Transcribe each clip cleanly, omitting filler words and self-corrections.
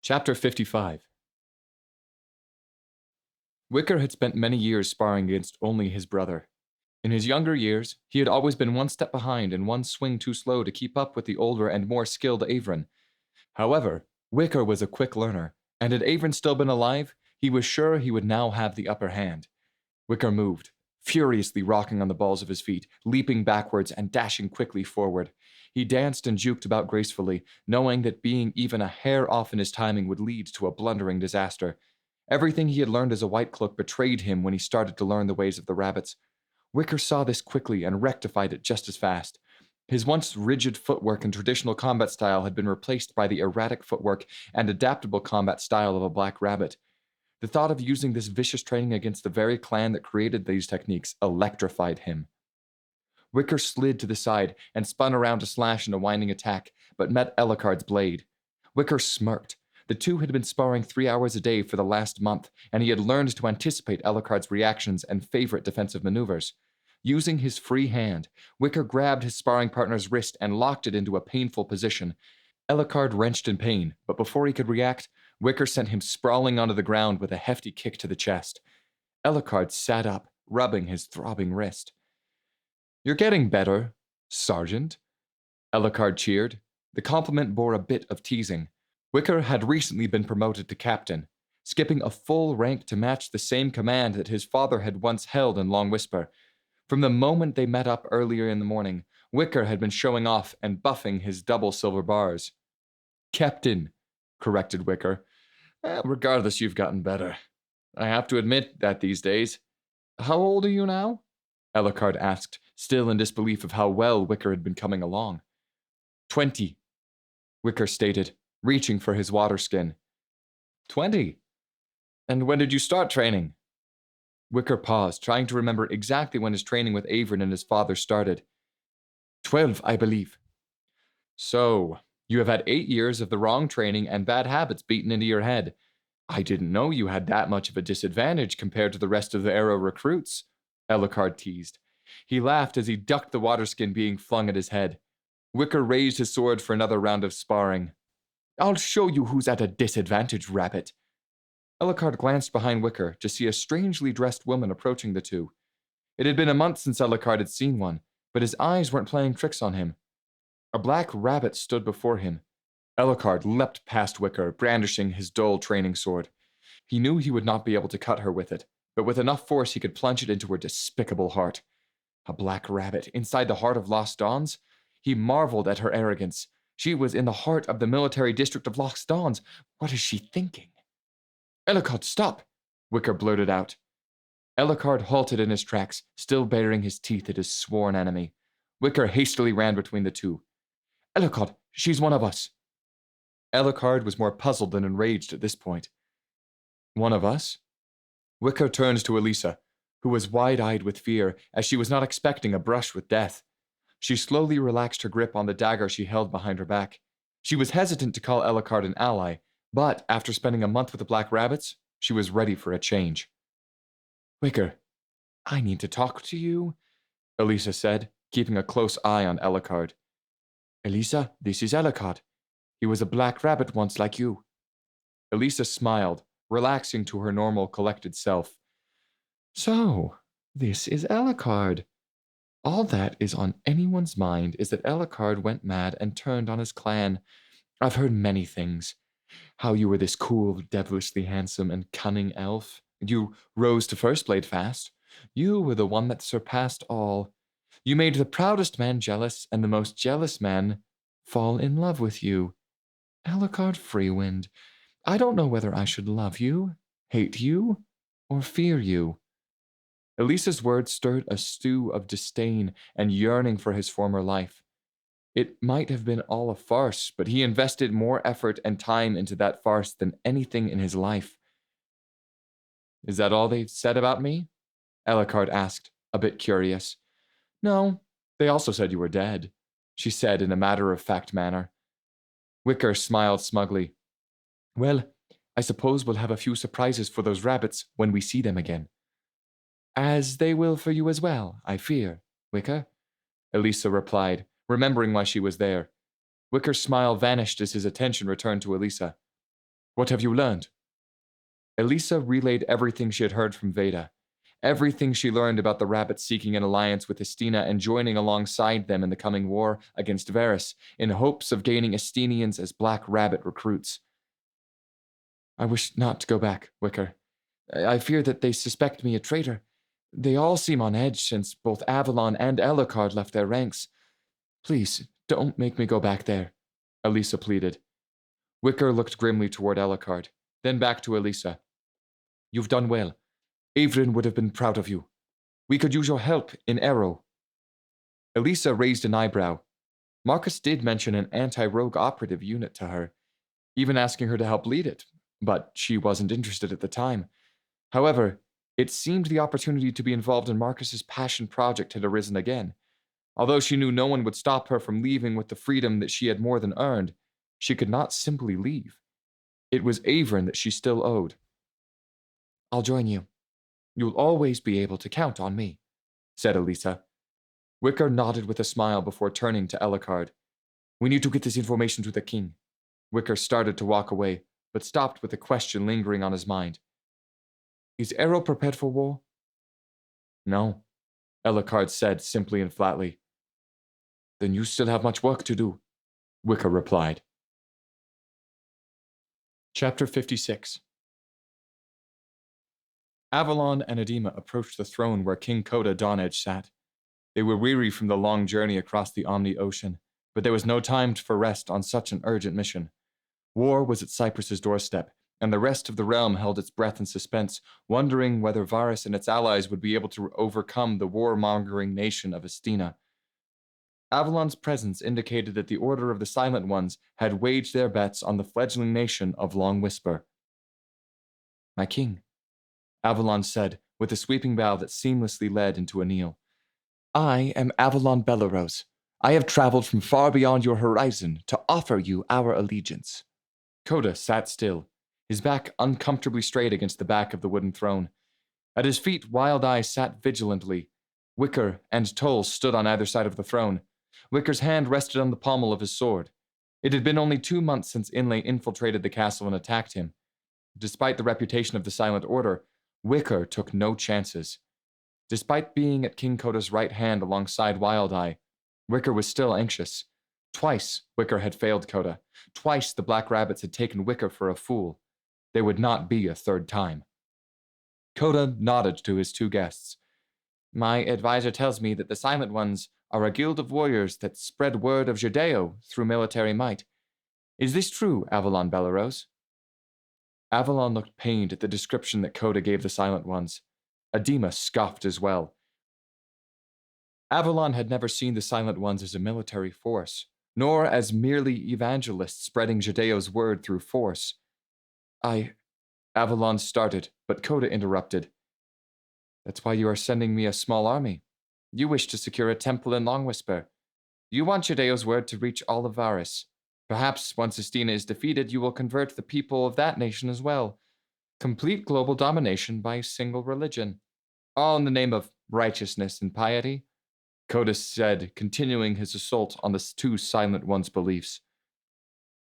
Chapter 55. Wicker had spent many years sparring against only his brother. In his younger years, he had always been one step behind and one swing too slow to keep up with the older and more skilled Avron. However, Wicker was a quick learner, and had Avron still been alive, he was sure he would now have the upper hand. Wicker moved, furiously rocking on the balls of his feet, leaping backwards and dashing quickly forward. He danced and juked about gracefully, knowing that being even a hair off in his timing would lead to a blundering disaster. Everything he had learned as a White Cloak betrayed him when he started to learn the ways of the rabbits. Wicker saw this quickly and rectified it just as fast. His once rigid footwork and traditional combat style had been replaced by the erratic footwork and adaptable combat style of a black rabbit. The thought of using this vicious training against the very clan that created these techniques electrified him. Wicker slid to the side and spun around to slash in a winding attack, but met Ellicard's blade. Wicker smirked. The two had been sparring 3 hours a day for the last month, and he had learned to anticipate Ellicard's reactions and favorite defensive maneuvers. Using his free hand, Wicker grabbed his sparring partner's wrist and locked it into a painful position. Ellicard wrenched in pain, but before he could react, Wicker sent him sprawling onto the ground with a hefty kick to the chest. Ellicard sat up, rubbing his throbbing wrist. "You're getting better, Sergeant," Ellicard cheered. The compliment bore a bit of teasing. Wicker had recently been promoted to captain, skipping a full rank to match the same command that his father had once held in Long Whisper. From the moment they met up earlier in the morning, Wicker had been showing off and buffing his double silver bars. "Captain," corrected Wicker. Regardless, you've gotten better. I have to admit that these days." "How old are you now?" Ellicard asked, still in disbelief of how well Wicker had been coming along. 20, Wicker stated, reaching for his water skin. 20? And when did you start training? Wicker paused, trying to remember exactly when his training with Avron and his father started. 12, I believe. So, you have had 8 years of the wrong training and bad habits beaten into your head. I didn't know you had that much of a disadvantage compared to the rest of the Arrow recruits, Ellicard teased. He laughed as he ducked the water skin being flung at his head. Wicker raised his sword for another round of sparring. "I'll show you who's at a disadvantage, rabbit." Ellicard glanced behind Wicker to see a strangely dressed woman approaching the two. It had been a month since Ellicard had seen one, but his eyes weren't playing tricks on him. A black rabbit stood before him. Ellicard leapt past Wicker, brandishing his dull training sword. He knew he would not be able to cut her with it, but with enough force he could plunge it into her despicable heart. A black rabbit inside the heart of Lost Dawns? He marveled at her arrogance. She was in the heart of the military district of Lost Dawns. What is she thinking? "Ellicard, stop!" Wicker blurted out. Ellicard halted in his tracks, still baring his teeth at his sworn enemy. Wicker hastily ran between the two. "Ellicard, she's one of us." Ellicard was more puzzled than enraged at this point. "One of us?" Wicker turned to Elisa, who was wide-eyed with fear, as she was not expecting a brush with death. She slowly relaxed her grip on the dagger she held behind her back. She was hesitant to call Ellicard an ally, but after spending a month with the Black Rabbits, she was ready for a change. "Wicker, I need to talk to you," Elisa said, keeping a close eye on Ellicard. "Elisa, this is Ellicard. He was a black rabbit once like you." Elisa smiled, relaxing to her normal, collected self. "So, this is Ellicard. All that is on anyone's mind is that Ellicard went mad and turned on his clan. I've heard many things. How you were this cool, devilishly handsome and cunning elf, and you rose to first blade fast. You were the one that surpassed all. You made the proudest man jealous, and the most jealous man fall in love with you. Ellicard Freewind, I don't know whether I should love you, hate you, or fear you." Elisa's words stirred a stew of disdain and yearning for his former life. It might have been all a farce, but he invested more effort and time into that farce than anything in his life. "Is that all they've said about me?" Ellicard asked, a bit curious. "No, they also said you were dead," she said in a matter-of-fact manner. Wicker smiled smugly. "Well, I suppose we'll have a few surprises for those rabbits when we see them again." "As they will for you as well, I fear, Wicker," Elisa replied, remembering why she was there. Wicker's smile vanished as his attention returned to Elisa. What have you learned? Elisa relayed everything she had heard from Veda, everything she learned about the rabbits seeking an alliance with Estina and joining alongside them in the coming war against Varys in hopes of gaining Estinians as Black Rabbit recruits. I wish not to go back, Wicker. I fear that they suspect me a traitor. They all seem on edge since both Avalon and Ellicard left their ranks. Please, don't make me go back there, Elisa pleaded. Wicker looked grimly toward Ellicard, then back to Elisa. You've done well. Averin would have been proud of you. We could use your help in Arrow. Elisa raised an eyebrow. Marcus did mention an anti-rogue operative unit to her, even asking her to help lead it, but she wasn't interested at the time. However, it seemed the opportunity to be involved in Marcus's passion project had arisen again. Although she knew no one would stop her from leaving with the freedom that she had more than earned, she could not simply leave. It was Averin that she still owed. I'll join you. You'll always be able to count on me, said Elisa. Wicker nodded with a smile before turning to Ellicard. We need to get this information to the king. Wicker started to walk away, but stopped with a question lingering on his mind. Is Arrow prepared for war? No, Ellicard said simply and flatly. Then you still have much work to do, Wicker replied. Chapter 56. Avalon and Edema approached the throne where King Coda Dawnedge sat. They were weary from the long journey across the Omni Ocean, but there was no time for rest on such an urgent mission. War was at Cyprus's doorstep, and the rest of the realm held its breath in suspense, wondering whether Varys and its allies would be able to overcome the war-mongering nation of Estina. Avalon's presence indicated that the Order of the Silent Ones had waged their bets on the fledgling nation of Long Whisper. My king, Avalon said, with a sweeping bow that seamlessly led into a kneel. I am Avalon Bellerose. I have traveled from far beyond your horizon to offer you our allegiance. Coda sat still, his back uncomfortably straight against the back of the wooden throne. At his feet, Wild Eye sat vigilantly. Wicker and Toll stood on either side of the throne. Wicker's hand rested on the pommel of his sword. It had been only 2 months since Inlay infiltrated the castle and attacked him. Despite the reputation of the Silent Order, Wicker took no chances. Despite being at King Coda's right hand alongside Wild Eye, Wicker was still anxious. Twice Wicker had failed Coda. Twice the Black Rabbits had taken Wicker for a fool. There would not be a third time. Coda nodded to his 2 guests. My advisor tells me that the Silent Ones are a guild of warriors that spread word of Judeo through military might. Is this true, Avalon Bellerose? Avalon looked pained at the description that Coda gave the Silent Ones. Edema scoffed as well. Avalon had never seen the Silent Ones as a military force, nor as merely evangelists spreading Judeo's word through force. Avalon started, but Coda interrupted. That's why you are sending me a small army. You wish to secure a temple in Long Whisper. You want Judeo's word to reach all of Varys. Perhaps once Estina is defeated, you will convert the people of that nation as well. Complete global domination by a single religion. All in the name of righteousness and piety, Coda said, continuing his assault on the 2 Silent Ones' beliefs.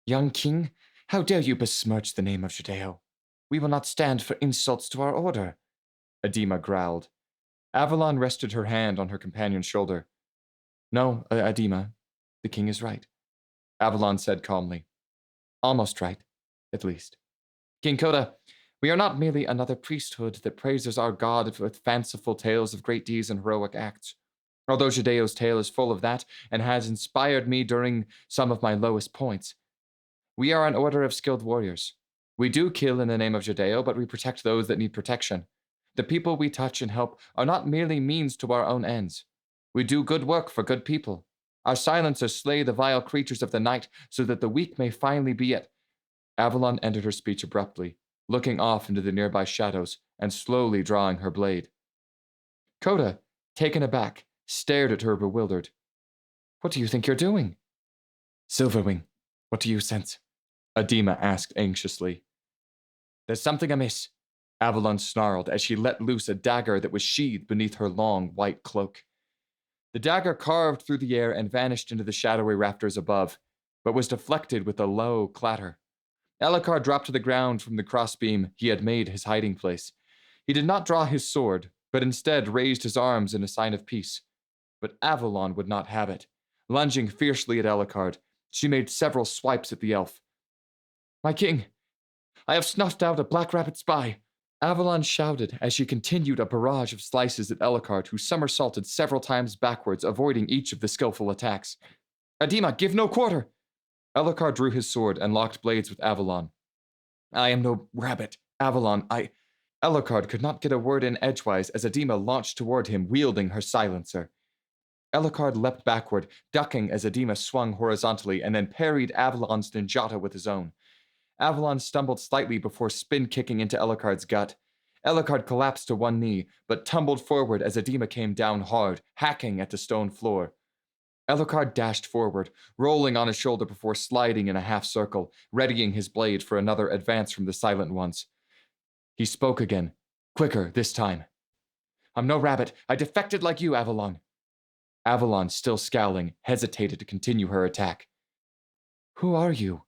Young king, how dare you besmirch the name of Judeo? We will not stand for insults to our order, Edema growled. Avalon rested her hand on her companion's shoulder. No, Edema, the king is right, Avalon said calmly. Almost right, at least. King Coda, we are not merely another priesthood that praises our god with fanciful tales of great deeds and heroic acts. Although Judeo's tale is full of that and has inspired me during some of my lowest points, we are an order of skilled warriors. We do kill in the name of Judeo, but we protect those that need protection. The people we touch and help are not merely means to our own ends. We do good work for good people. Our silencers slay the vile creatures of the night so that the weak may finally be at. Avalon ended her speech abruptly, looking off into the nearby shadows and slowly drawing her blade. Coda, taken aback, stared at her bewildered. What do you think you're doing? Silverwing, what do you sense? Edema asked anxiously. There's something amiss, Avalon snarled as she let loose a dagger that was sheathed beneath her long white cloak. The dagger carved through the air and vanished into the shadowy rafters above, but was deflected with a low clatter. Elhokar dropped to the ground from the crossbeam he had made his hiding place. He did not draw his sword, but instead raised his arms in a sign of peace. But Avalon would not have it. Lunging fiercely at Elhokar, she made several swipes at the elf. "My king, I have snuffed out a Black Rabbit spy," Avalon shouted as she continued a barrage of slices at Elhokar, who somersaulted several times backwards, avoiding each of the skillful attacks. "Adema, give no quarter!" Elhokar drew his sword and locked blades with Avalon. "I am no rabbit, Avalon, Elhokar could not get a word in edgewise as Adema launched toward him, wielding her silencer. Elhokar leapt backward, ducking as Adema swung horizontally, and then parried Avalon's ninjata with his own. Avalon stumbled slightly before spin-kicking into Elhokar's gut. Elhokar collapsed to one knee, but tumbled forward as Adema came down hard, hacking at the stone floor. Elhokar dashed forward, rolling on his shoulder before sliding in a half circle, readying his blade for another advance from the Silent Ones. He spoke again, quicker this time. "I'm no rabbit. I defected like you, Avalon." Avalon, still scowling, hesitated to continue her attack. "Who are you?"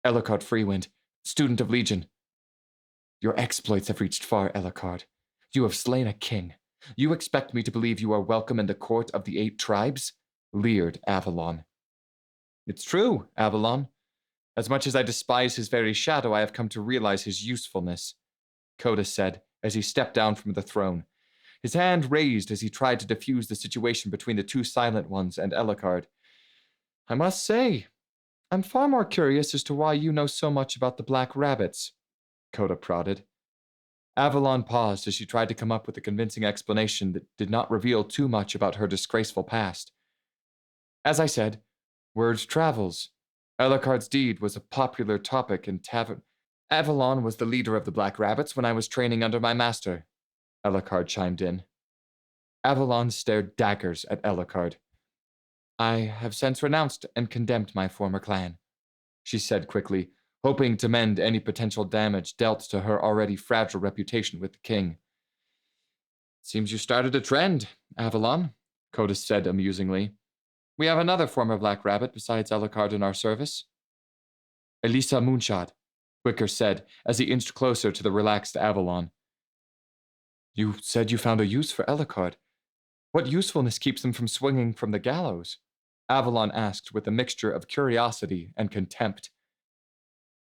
"Elhokar Freewind, student of Legion." "Your exploits have reached far, Elhokar. You have slain a king. You expect me to believe you are welcome in the court of the 8 tribes?" leered Avalon. "It's true, Avalon. As much as I despise his very shadow, I have come to realize his usefulness," Coda said as he stepped down from the throne. His hand raised as he tried to defuse the situation between the 2 Silent Ones and Elhokar. "I must say, I'm far more curious as to why you know so much about the Black Rabbits," Coda prodded. Avalon paused as she tried to come up with a convincing explanation that did not reveal too much about her disgraceful past. "As I said, word travels. Elhokar's deed was a popular topic in tavern. Avalon was the leader of the Black Rabbits when I was training under my master," Elhokar chimed in. Avalon stared daggers at Elhokar. "I have since renounced and condemned my former clan," she said quickly, hoping to mend any potential damage dealt to her already fragile reputation with the king. "Seems you started a trend, Avalon," Coda said amusingly. "We have another former Black Rabbit besides Elhokar in our service." "Elisa Moonshot," Wicker said as he inched closer to the relaxed Avalon. "You said you found a use for Elhokar. What usefulness keeps him from swinging from the gallows?" Avalon asked with a mixture of curiosity and contempt.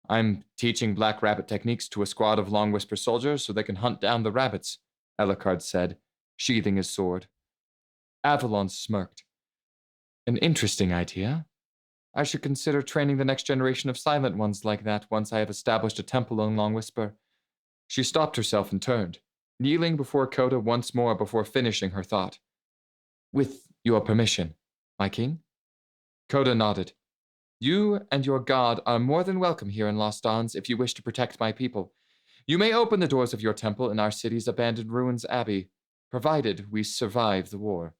"I'm teaching Black Rabbit techniques to a squad of Long Whisper soldiers so they can hunt down the rabbits," Elhokar said, sheathing his sword. Avalon smirked. "An interesting idea. I should consider training the next generation of Silent Ones like that once I have established a temple in Long Whisper." She stopped herself and turned, kneeling before Coda once more before finishing her thought. "With your permission, my king?" Coda nodded. "You and your god are more than welcome here in Lost Dawns if you wish to protect my people. You may open the doors of your temple in our city's abandoned ruins abbey, provided we survive the war."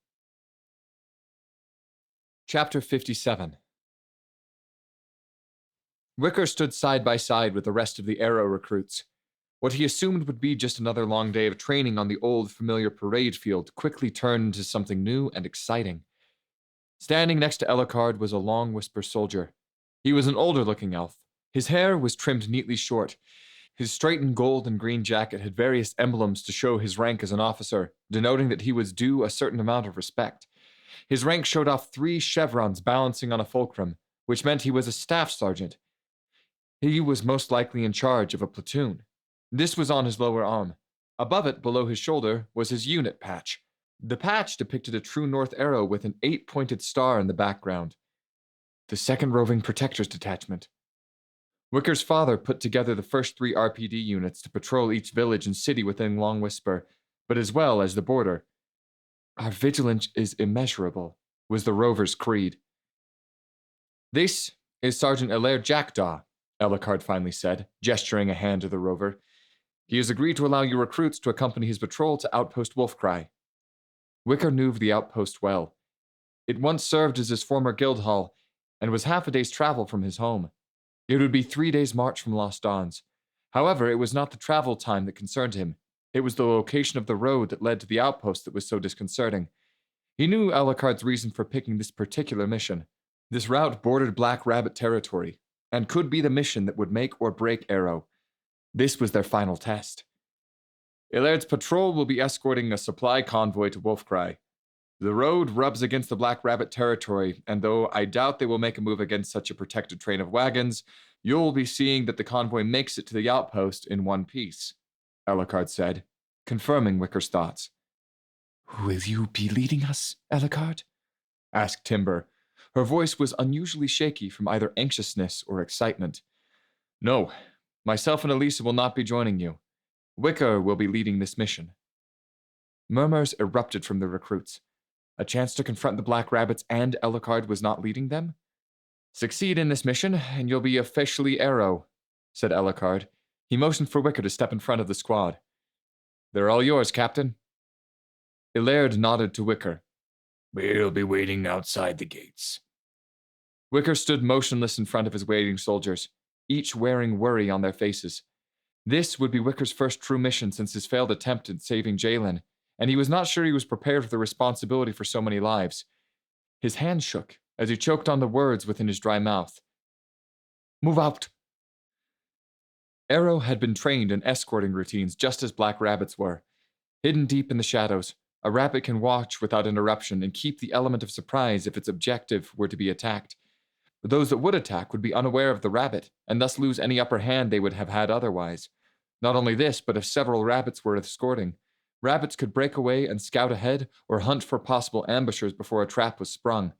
Chapter 57. Wicker stood side by side with the rest of the Arrow recruits. What he assumed would be just another long day of training on the old, familiar parade field quickly turned into something new and exciting. Standing next to Elhokar was a Long Whisper soldier. He was an older-looking elf. His hair was trimmed neatly short. His straightened gold and green jacket had various emblems to show his rank as an officer, denoting that he was due a certain amount of respect. His rank showed off 3 chevrons balancing on a fulcrum, which meant he was a staff sergeant. He was most likely in charge of a platoon. This was on his lower arm. Above it, below his shoulder, was his unit patch. The patch depicted a true north arrow with an 8-pointed star in the background. The 2nd Roving Protectors Detachment. Wicker's father put together the first 3 RPD units to patrol each village and city within Long Whisper, but as well as the border. "Our vigilance is immeasurable," was the rover's creed. "This is Sergeant Alair Jackdaw," Elhokar finally said, gesturing a hand to the rover. "He has agreed to allow your recruits to accompany his patrol to Outpost Wolfcry." Wicker knew the outpost well. It once served as his former guild hall, and was half a day's travel from his home. It would be 3 days' march from Lost Dawns. However, it was not the travel time that concerned him. It was the location of the road that led to the outpost that was so disconcerting. He knew Elhokar's reason for picking this particular mission. This route bordered Black Rabbit territory. and could be the mission that would make or break Arrow. This was their final test. Ilaird's patrol will be escorting a supply convoy to Wolfcry. The road rubs against the Black Rabbit territory, and though I doubt they will make a move against such a protected train of wagons, you'll be seeing that the convoy makes it to the outpost in one piece, Ellicard said, confirming Wicker's thoughts. Will you be leading us, Ellicard? Asked Timber. Her voice was unusually shaky from either anxiousness or excitement. No, myself and Elisa will not be joining you. Wicker will be leading this mission. Murmurs erupted from the recruits. A chance to confront the Black Rabbits and Ellicard was not leading them? Succeed in this mission, and you'll be officially Arrow, said Ellicard. He motioned for Wicker to step in front of the squad. They're all yours, Captain. Ilaird nodded to Wicker. We'll be waiting outside the gates. Wicker stood motionless in front of his waiting soldiers, each wearing worry on their faces. This would be Wicker's first true mission since his failed attempt at saving Jalen, and he was not sure he was prepared for the responsibility for so many lives. His hand shook as he choked on the words within his dry mouth. Move out! Arrow had been trained in escorting routines just as Black Rabbits were. Hidden deep in the shadows, a rabbit can watch without interruption and keep the element of surprise if its objective were to be attacked. Those that would attack would be unaware of the rabbit, and thus lose any upper hand they would have had otherwise. Not only this, but if several rabbits were escorting, rabbits could break away and scout ahead or hunt for possible ambushers before a trap was sprung.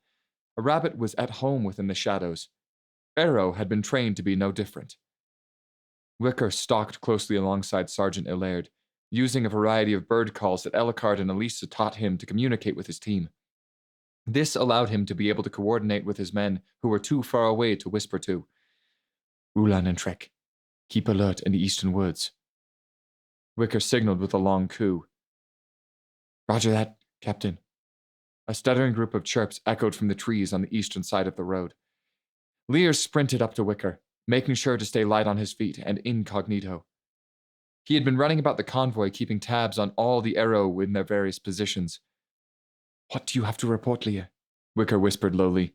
A rabbit was at home within the shadows. Arrow had been trained to be no different. Wicker stalked closely alongside Sergeant Ilaird, using a variety of bird calls that Ellicard and Elisa taught him to communicate with his team. This allowed him to be able to coordinate with his men who were too far away to whisper to. Ulan and Trek, keep alert in the eastern woods. Wicker signaled with a long coo. Roger that, Captain. A stuttering group of chirps echoed from the trees on the eastern side of the road. Lear sprinted up to Wicker, making sure to stay light on his feet and incognito. He had been running about the convoy, keeping tabs on all the Arrow in their various positions. What do you have to report, Lear? Wicker whispered lowly.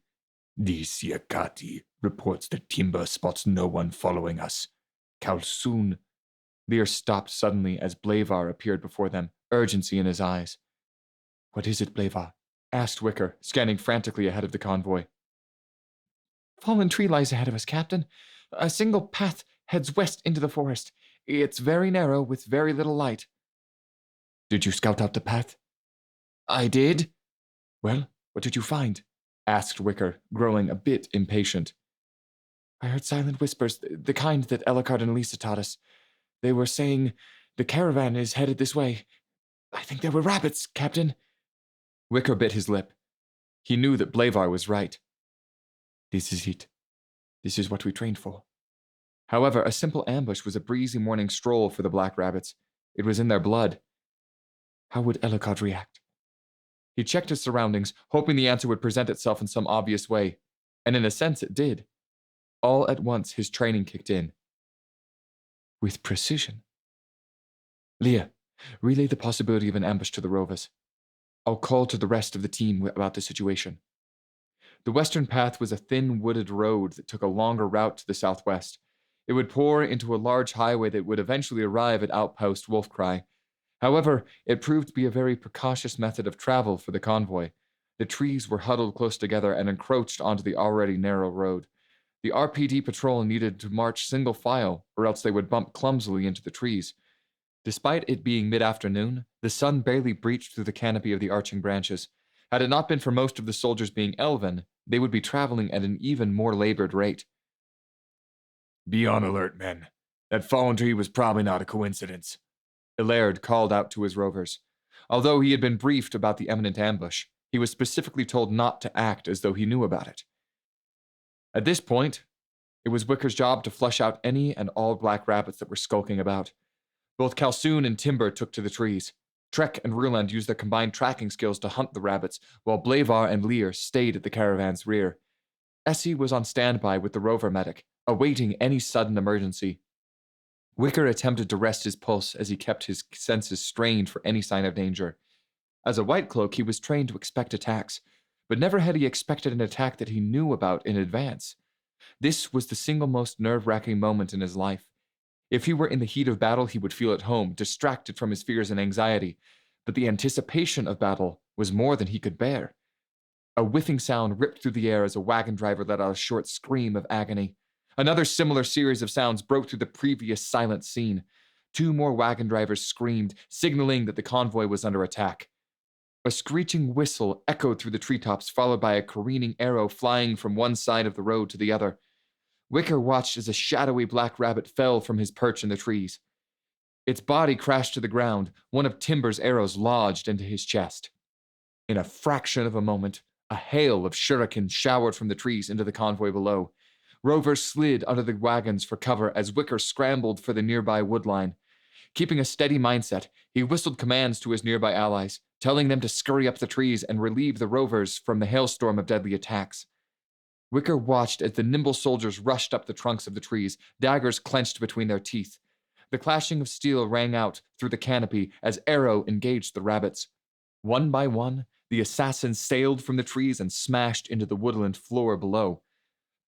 The Siakati reports that Timber spots no one following us. Kalsoon. Lear stopped suddenly as Blavar appeared before them, urgency in his eyes. What is it, Blavar? Asked Wicker, scanning frantically ahead of the convoy. Fallen tree lies ahead of us, Captain. A single path heads west into the forest. It's very narrow, with very little light. Did you scout out the path? I did. Well, what did you find? Asked Wicker, growing a bit impatient. I heard silent whispers, the kind that Ellicard and Elisa taught us. They were saying the caravan is headed this way. I think there were rabbits, Captain. Wicker bit his lip. He knew that Blavar was right. This is it. This is what we trained for. However, a simple ambush was a breezy morning stroll for the Black Rabbits. It was in their blood. How would Ellicard react? He checked his surroundings, hoping the answer would present itself in some obvious way, and in a sense it did. All at once his training kicked in. With precision. Leah, relay the possibility of an ambush to the Rovers. I'll call to the rest of the team about the situation. The western path was a thin wooded road that took a longer route to the southwest. It would pour into a large highway that would eventually arrive at Outpost Wolfcry. However, it proved to be a very precautious method of travel for the convoy. The trees were huddled close together and encroached onto the already narrow road. The RPD patrol needed to march single file, or else they would bump clumsily into the trees. Despite it being mid-afternoon, the sun barely breached through the canopy of the arching branches. Had it not been for most of the soldiers being elven, they would be traveling at an even more labored rate. Be on alert, men. That fallen tree was probably not a coincidence. Ilaird called out to his rovers. Although he had been briefed about the imminent ambush, he was specifically told not to act as though he knew about it. At this point, it was Wicker's job to flush out any and all black rabbits that were skulking about. Both Kalsoon and Timber took to the trees. Trek and Ruland used their combined tracking skills to hunt the rabbits, while Blavar and Lear stayed at the caravan's rear. Essie was on standby with the rover medic, awaiting any sudden emergency. Wicker attempted to rest his pulse as he kept his senses strained for any sign of danger. As a White Cloak, he was trained to expect attacks, but never had he expected an attack that he knew about in advance. This was the single most nerve-wracking moment in his life. If he were in the heat of battle, he would feel at home, distracted from his fears and anxiety. But the anticipation of battle was more than he could bear. A whiffing sound ripped through the air as a wagon driver let out a short scream of agony. Another similar series of sounds broke through the previous silent scene. Two more wagon drivers screamed, signaling that the convoy was under attack. A screeching whistle echoed through the treetops, followed by a careening arrow flying from one side of the road to the other. Wicker watched as a shadowy black rabbit fell from his perch in the trees. Its body crashed to the ground, one of Timber's arrows lodged into his chest. In a fraction of a moment, a hail of shurikens showered from the trees into the convoy below. Rovers slid under the wagons for cover as Wicker scrambled for the nearby woodline. Keeping a steady mindset, he whistled commands to his nearby allies, telling them to scurry up the trees and relieve the rovers from the hailstorm of deadly attacks. Wicker watched as the nimble soldiers rushed up the trunks of the trees, daggers clenched between their teeth. The clashing of steel rang out through the canopy as arrow engaged the rabbits. One by one, the assassins sailed from the trees and smashed into the woodland floor below.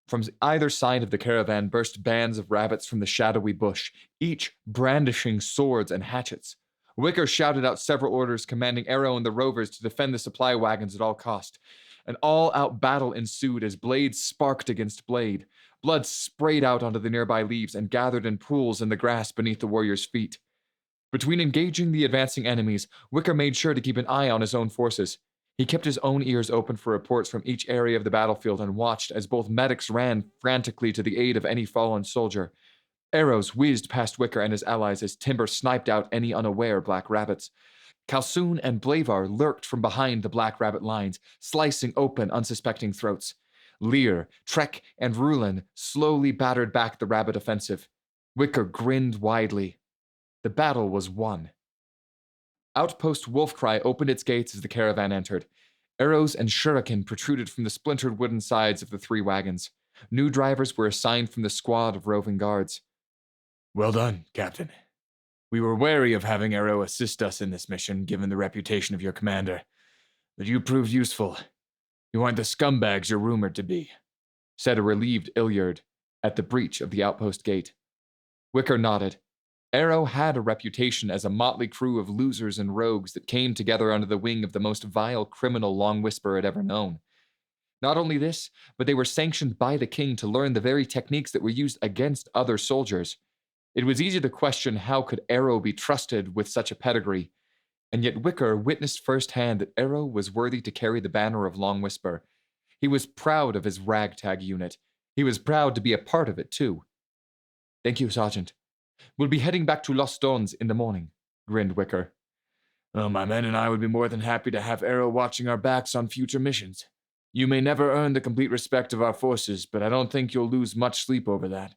From either side of the caravan burst bands of rabbits from the shadowy bush, each brandishing swords and hatchets. Wicker shouted out several orders commanding Arrow and the rovers to defend the supply wagons at all cost. An all-out battle ensued as blade sparked against blade. Blood sprayed out onto the nearby leaves and gathered in pools in the grass beneath the warriors' feet. Between engaging the advancing enemies, Wicker made sure to keep an eye on his own forces. He kept his own ears open for reports from each area of the battlefield and watched as both medics ran frantically to the aid of any fallen soldier. Arrows whizzed past Wicker and his allies as Timber sniped out any unaware black rabbits. Kalsoon and Blavar lurked from behind the black rabbit lines, slicing open unsuspecting throats. Lear, Trek, and Rulin slowly battered back the rabbit offensive. Wicker grinned widely. The battle was won. Outpost Wolfcry opened its gates as the caravan entered. Arrows and shuriken protruded from the splintered wooden sides of the three wagons. New drivers were assigned from the squad of roving guards. Well done, Captain. We were wary of having Arrow assist us in this mission, given the reputation of your commander. But you proved useful. You aren't the scumbags you're rumored to be, said a relieved Ilyard at the breach of the outpost gate. Wicker nodded. Arrow had a reputation as a motley crew of losers and rogues that came together under the wing of the most vile criminal Long Whisper had ever known. Not only this, but they were sanctioned by the king to learn the very techniques that were used against other soldiers. It was easy to question how could Arrow be trusted with such a pedigree, and yet Wicker witnessed firsthand that Arrow was worthy to carry the banner of Long Whisper. He was proud of his ragtag unit. He was proud to be a part of it, too. Thank you, Sergeant. We'll be heading back to Los Dons in the morning, grinned Wicker. Well, my men and I would be more than happy to have Arrow watching our backs on future missions. You may never earn the complete respect of our forces, but I don't think you'll lose much sleep over that.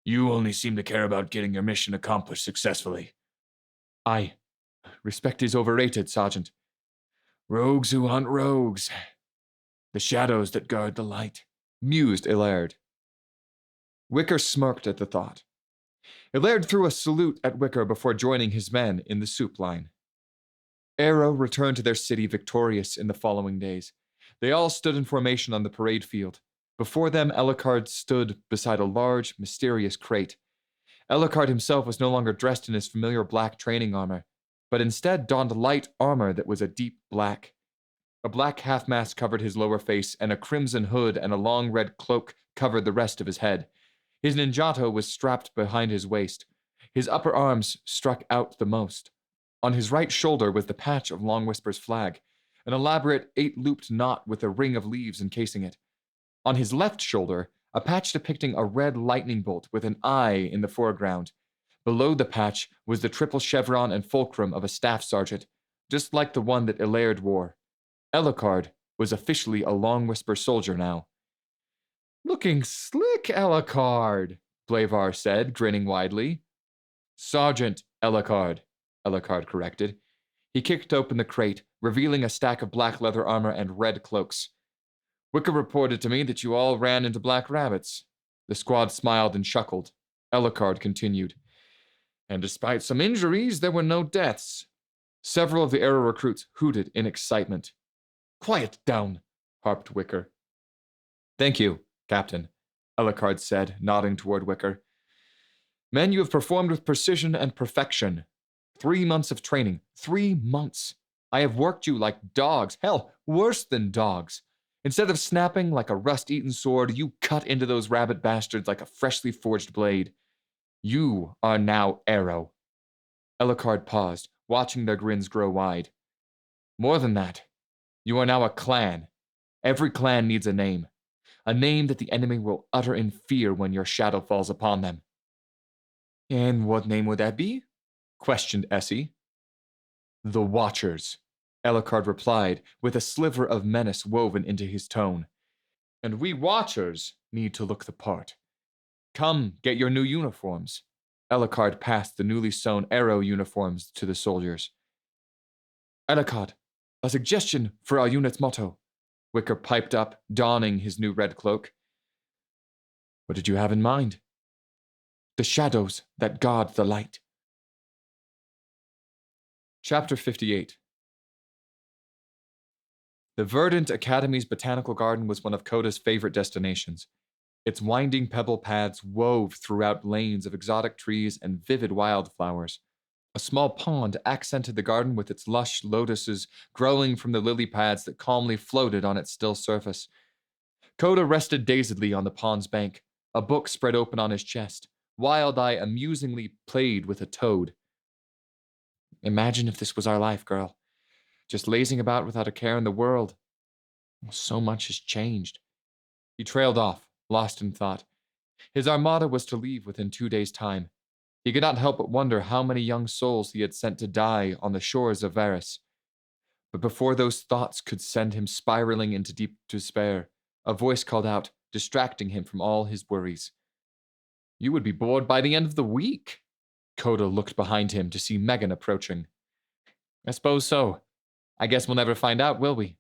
You only seem to care about getting your mission accomplished successfully. Aye. Respect is overrated, Sergeant. Rogues who hunt rogues. The shadows that guard the light, mused Illard. Wicker smirked at the thought. Illard threw a salute at Wicker before joining his men in the soup line. Arrow returned to their city victorious in the following days. They all stood in formation on the parade field. Before them, Ellicard stood beside a large, mysterious crate. Ellicard himself was no longer dressed in his familiar black training armor, but instead donned light armor that was a deep black. A black half-mask covered his lower face, and a crimson hood and a long red cloak covered the rest of his head. His ninjato was strapped behind his waist. His upper arms struck out the most. On his right shoulder was the patch of Long Whisper's flag, an elaborate 8-looped knot with a ring of leaves encasing it. On his left shoulder, a patch depicting a red lightning bolt with an eye in the foreground. Below the patch was the triple chevron and fulcrum of a staff sergeant, just like the one that Illard wore. Ellicard was officially a Long Whisper soldier now. Looking slick, Ellicard, Blavar said, grinning widely. Sergeant Ellicard, Ellicard corrected. He kicked open the crate, revealing a stack of black leather armor and red cloaks. Wicker reported to me that you all ran into black rabbits. The squad smiled and chuckled. Ellicard continued. And despite some injuries, there were no deaths. Several of the Arrow recruits hooted in excitement. Quiet down, harped Wicker. Thank you, Captain, Ellicard said, nodding toward Wicker. Men you have performed with precision and perfection. 3 months of training. 3 months. I have worked you like dogs. Hell, worse than dogs. Instead of snapping like a rust-eaten sword, you cut into those rabbit bastards like a freshly forged blade. You are now Arrow. Ellicard paused, watching their grins grow wide. More than that, you are now a clan. Every clan needs a name that the enemy will utter in fear when your shadow falls upon them. And what name would that be? Questioned Essie. The Watchers, Ellicard replied, with a sliver of menace woven into his tone. And we Watchers need to look the part. Come, get your new uniforms. Ellicard passed the newly sewn Arrow uniforms to the soldiers. Ellicard, a suggestion for our unit's motto. Wicker piped up, donning his new red cloak. What did you have in mind? The shadows that guard the light. Chapter 58. The verdant Academy's botanical garden was one of Coda's favorite destinations. Its winding pebble paths wove throughout lanes of exotic trees and vivid wildflowers. A small pond accented the garden with its lush lotuses growing from the lily pads that calmly floated on its still surface. Coda rested dazedly on the pond's bank, a book spread open on his chest. Wild Eye amusingly played with a toad. Imagine if this was our life, girl. Just lazing about without a care in the world. So much has changed. He trailed off, lost in thought. His armada was to leave within 2 days' time. He could not help but wonder how many young souls he had sent to die on the shores of Varus. But before those thoughts could send him spiraling into deep despair, a voice called out, distracting him from all his worries. You would be bored by the end of the week. Coda looked behind him to see Megan approaching. I suppose so. I guess we'll never find out, will we?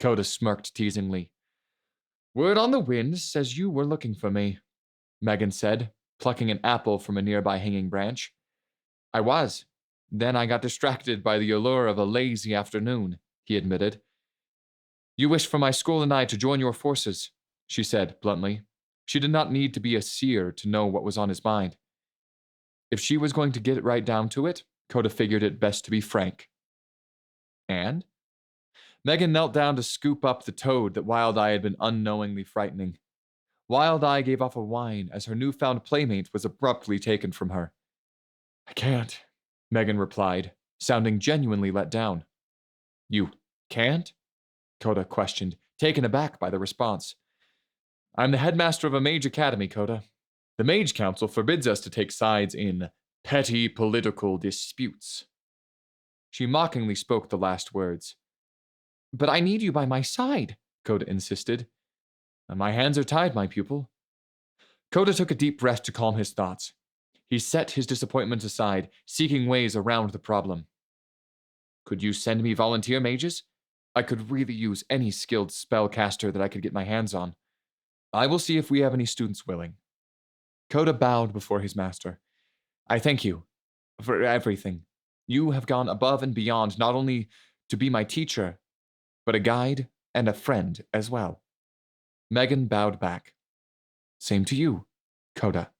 Coda smirked teasingly. Word on the wind says you were looking for me, Megan said, plucking an apple from a nearby hanging branch. I was. Then I got distracted by the allure of a lazy afternoon, he admitted. You wished for my school and I to join your forces, she said bluntly. She did not need to be a seer to know what was on his mind. If she was going to get right down to it, Coda figured it best to be frank. And? Megan knelt down to scoop up the toad that Wild Eye had been unknowingly frightening. Wild Eye gave off a whine as her newfound playmate was abruptly taken from her. I can't, Megan replied, sounding genuinely let down. You can't? Coda questioned, taken aback by the response. I'm the headmaster of a mage academy, Coda. The Mage Council forbids us to take sides in petty political disputes. She mockingly spoke the last words. But I need you by my side, Coda insisted. My hands are tied, my pupil. Coda took a deep breath to calm his thoughts. He set his disappointment aside, seeking ways around the problem. Could you send me volunteer mages? I could really use any skilled spellcaster that I could get my hands on. I will see if we have any students willing. Coda bowed before his master. I thank you for everything. You have gone above and beyond not only to be my teacher, but a guide and a friend as well. Megan bowed back. Same to you, Coda.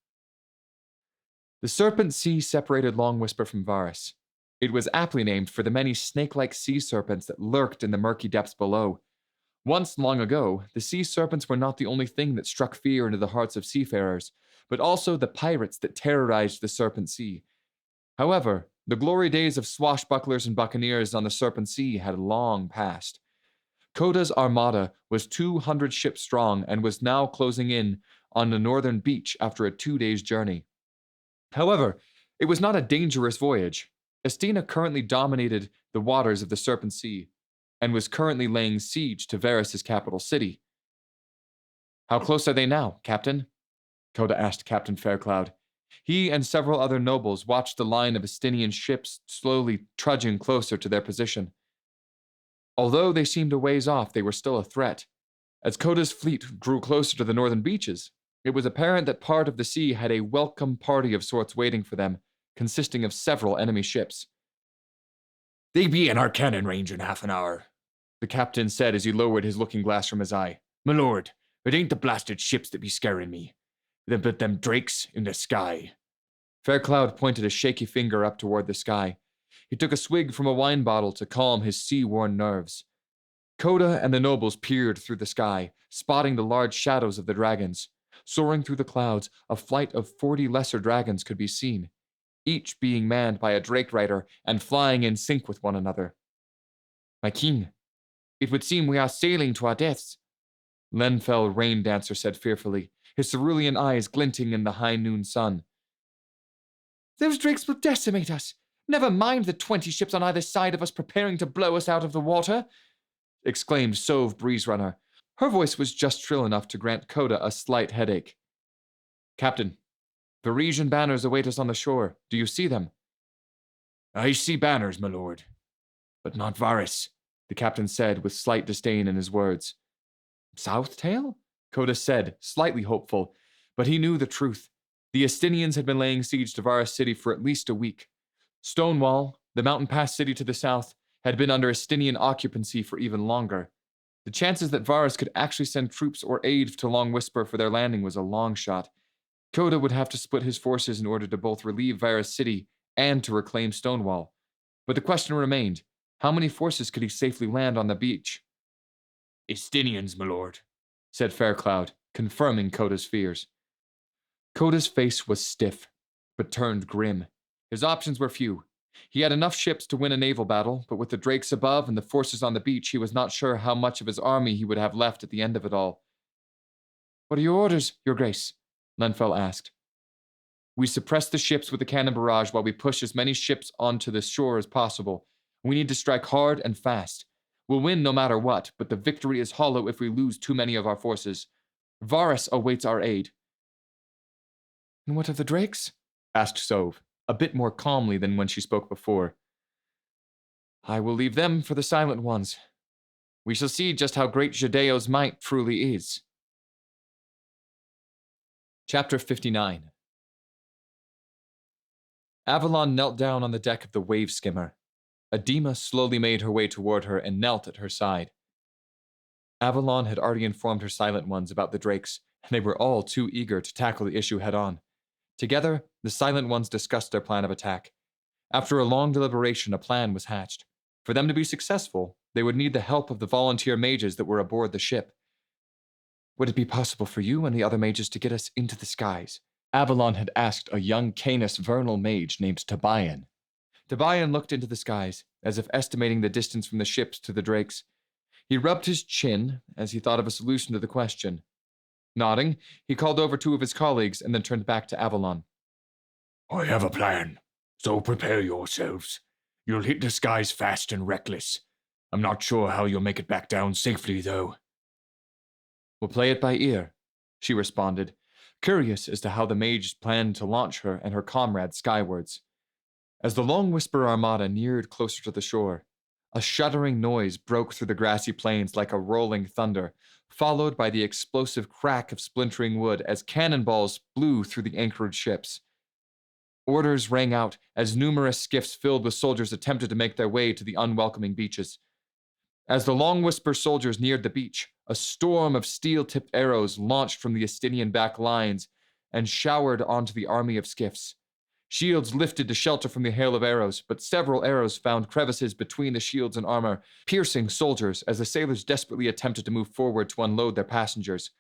The Serpent Sea separated Long Whisper from Varus. It was aptly named for the many snake-like sea serpents that lurked in the murky depths below. Once long ago, the sea serpents were not the only thing that struck fear into the hearts of seafarers, but also the pirates that terrorized the Serpent Sea. However, the glory days of swashbucklers and buccaneers on the Serpent Sea had long passed. Coda's armada was 200 ships strong and was now closing in on the northern beach after a 2 days' journey. However, it was not a dangerous voyage. Estina currently dominated the waters of the Serpent Sea and was currently laying siege to Varus' capital city. How close are they now, Captain? Coda asked Captain Faircloud. He and several other nobles watched the line of Estinian ships slowly trudging closer to their position. Although they seemed a ways off, they were still a threat. As Coda's fleet drew closer to the northern beaches, it was apparent that part of the sea had a welcome party of sorts waiting for them, consisting of several enemy ships. They be in our cannon range in half an hour, the captain said as he lowered his looking glass from his eye. My lord, it ain't the blasted ships that be scaring me. But them drakes in the sky. Faircloud pointed a shaky finger up toward the sky. He took a swig from a wine bottle to calm his sea-worn nerves. Coda and the nobles peered through the sky, spotting the large shadows of the dragons. Soaring through the clouds, a flight of 40 lesser dragons could be seen, each being manned by a drake rider and flying in sync with one another. My king, it would seem we are sailing to our deaths, Lenfell Rain Dancer said fearfully, his cerulean eyes glinting in the high noon sun. Those drakes will decimate us. Never mind the 20 ships on either side of us preparing to blow us out of the water, exclaimed Sove Breezerunner. Her voice was just shrill enough to grant Coda a slight headache. Captain, Varisian banners await us on the shore. Do you see them? I see banners, my lord, but not Varys, the captain said with slight disdain in his words. Southtail? Coda said, slightly hopeful, but he knew the truth. The Estinians had been laying siege to Varus City for at least a week. Stonewall, the mountain pass city to the south, had been under Estinian occupancy for even longer. The chances that Varus could actually send troops or aid to Long Whisper for their landing was a long shot. Coda would have to split his forces in order to both relieve Varus City and to reclaim Stonewall. But the question remained, how many forces could he safely land on the beach? Estinians, my lord, said Faircloud, confirming Coda's fears. Coda's face was stiff, but turned grim. His options were few. He had enough ships to win a naval battle, but with the drakes above and the forces on the beach, he was not sure how much of his army he would have left at the end of it all. What are your orders, Your Grace? Lenfell asked. We suppress the ships with the cannon barrage while we push as many ships onto the shore as possible. We need to strike hard and fast. We'll win no matter what, but the victory is hollow if we lose too many of our forces. Varus awaits our aid. And what of the drakes? Asked Sove, a bit more calmly than when she spoke before. I will leave them for the Silent Ones. We shall see just how great Jadeo's might truly is. Chapter 59. Avalon knelt down on the deck of the wave skimmer. Adema slowly made her way toward her and knelt at her side. Avalon had already informed her Silent Ones about the drakes, and they were all too eager to tackle the issue head-on. Together, the Silent Ones discussed their plan of attack. After a long deliberation, a plan was hatched. For them to be successful, they would need the help of the volunteer mages that were aboard the ship. Would it be possible for you and the other mages to get us into the skies? Avalon had asked a young Canis vernal mage named Tabayan. Tabayan looked into the skies, as if estimating the distance from the ships to the drakes. He rubbed his chin as he thought of a solution to the question. Nodding, he called over two of his colleagues and then turned back to Avalon. I have a plan, so prepare yourselves. You'll hit the skies fast and reckless. I'm not sure how you'll make it back down safely, though. We'll play it by ear, she responded, curious as to how the mages planned to launch her and her comrades skywards. As the Long Whisper armada neared closer to the shore, a shuddering noise broke through the grassy plains like a rolling thunder, followed by the explosive crack of splintering wood as cannonballs blew through the anchored ships. Orders rang out as numerous skiffs filled with soldiers attempted to make their way to the unwelcoming beaches. As the Long Whisper soldiers neared the beach, a storm of steel-tipped arrows launched from the Estinian back lines and showered onto the army of skiffs. Shields lifted to shelter from the hail of arrows, but several arrows found crevices between the shields and armor, piercing soldiers as the sailors desperately attempted to move forward to unload their passengers.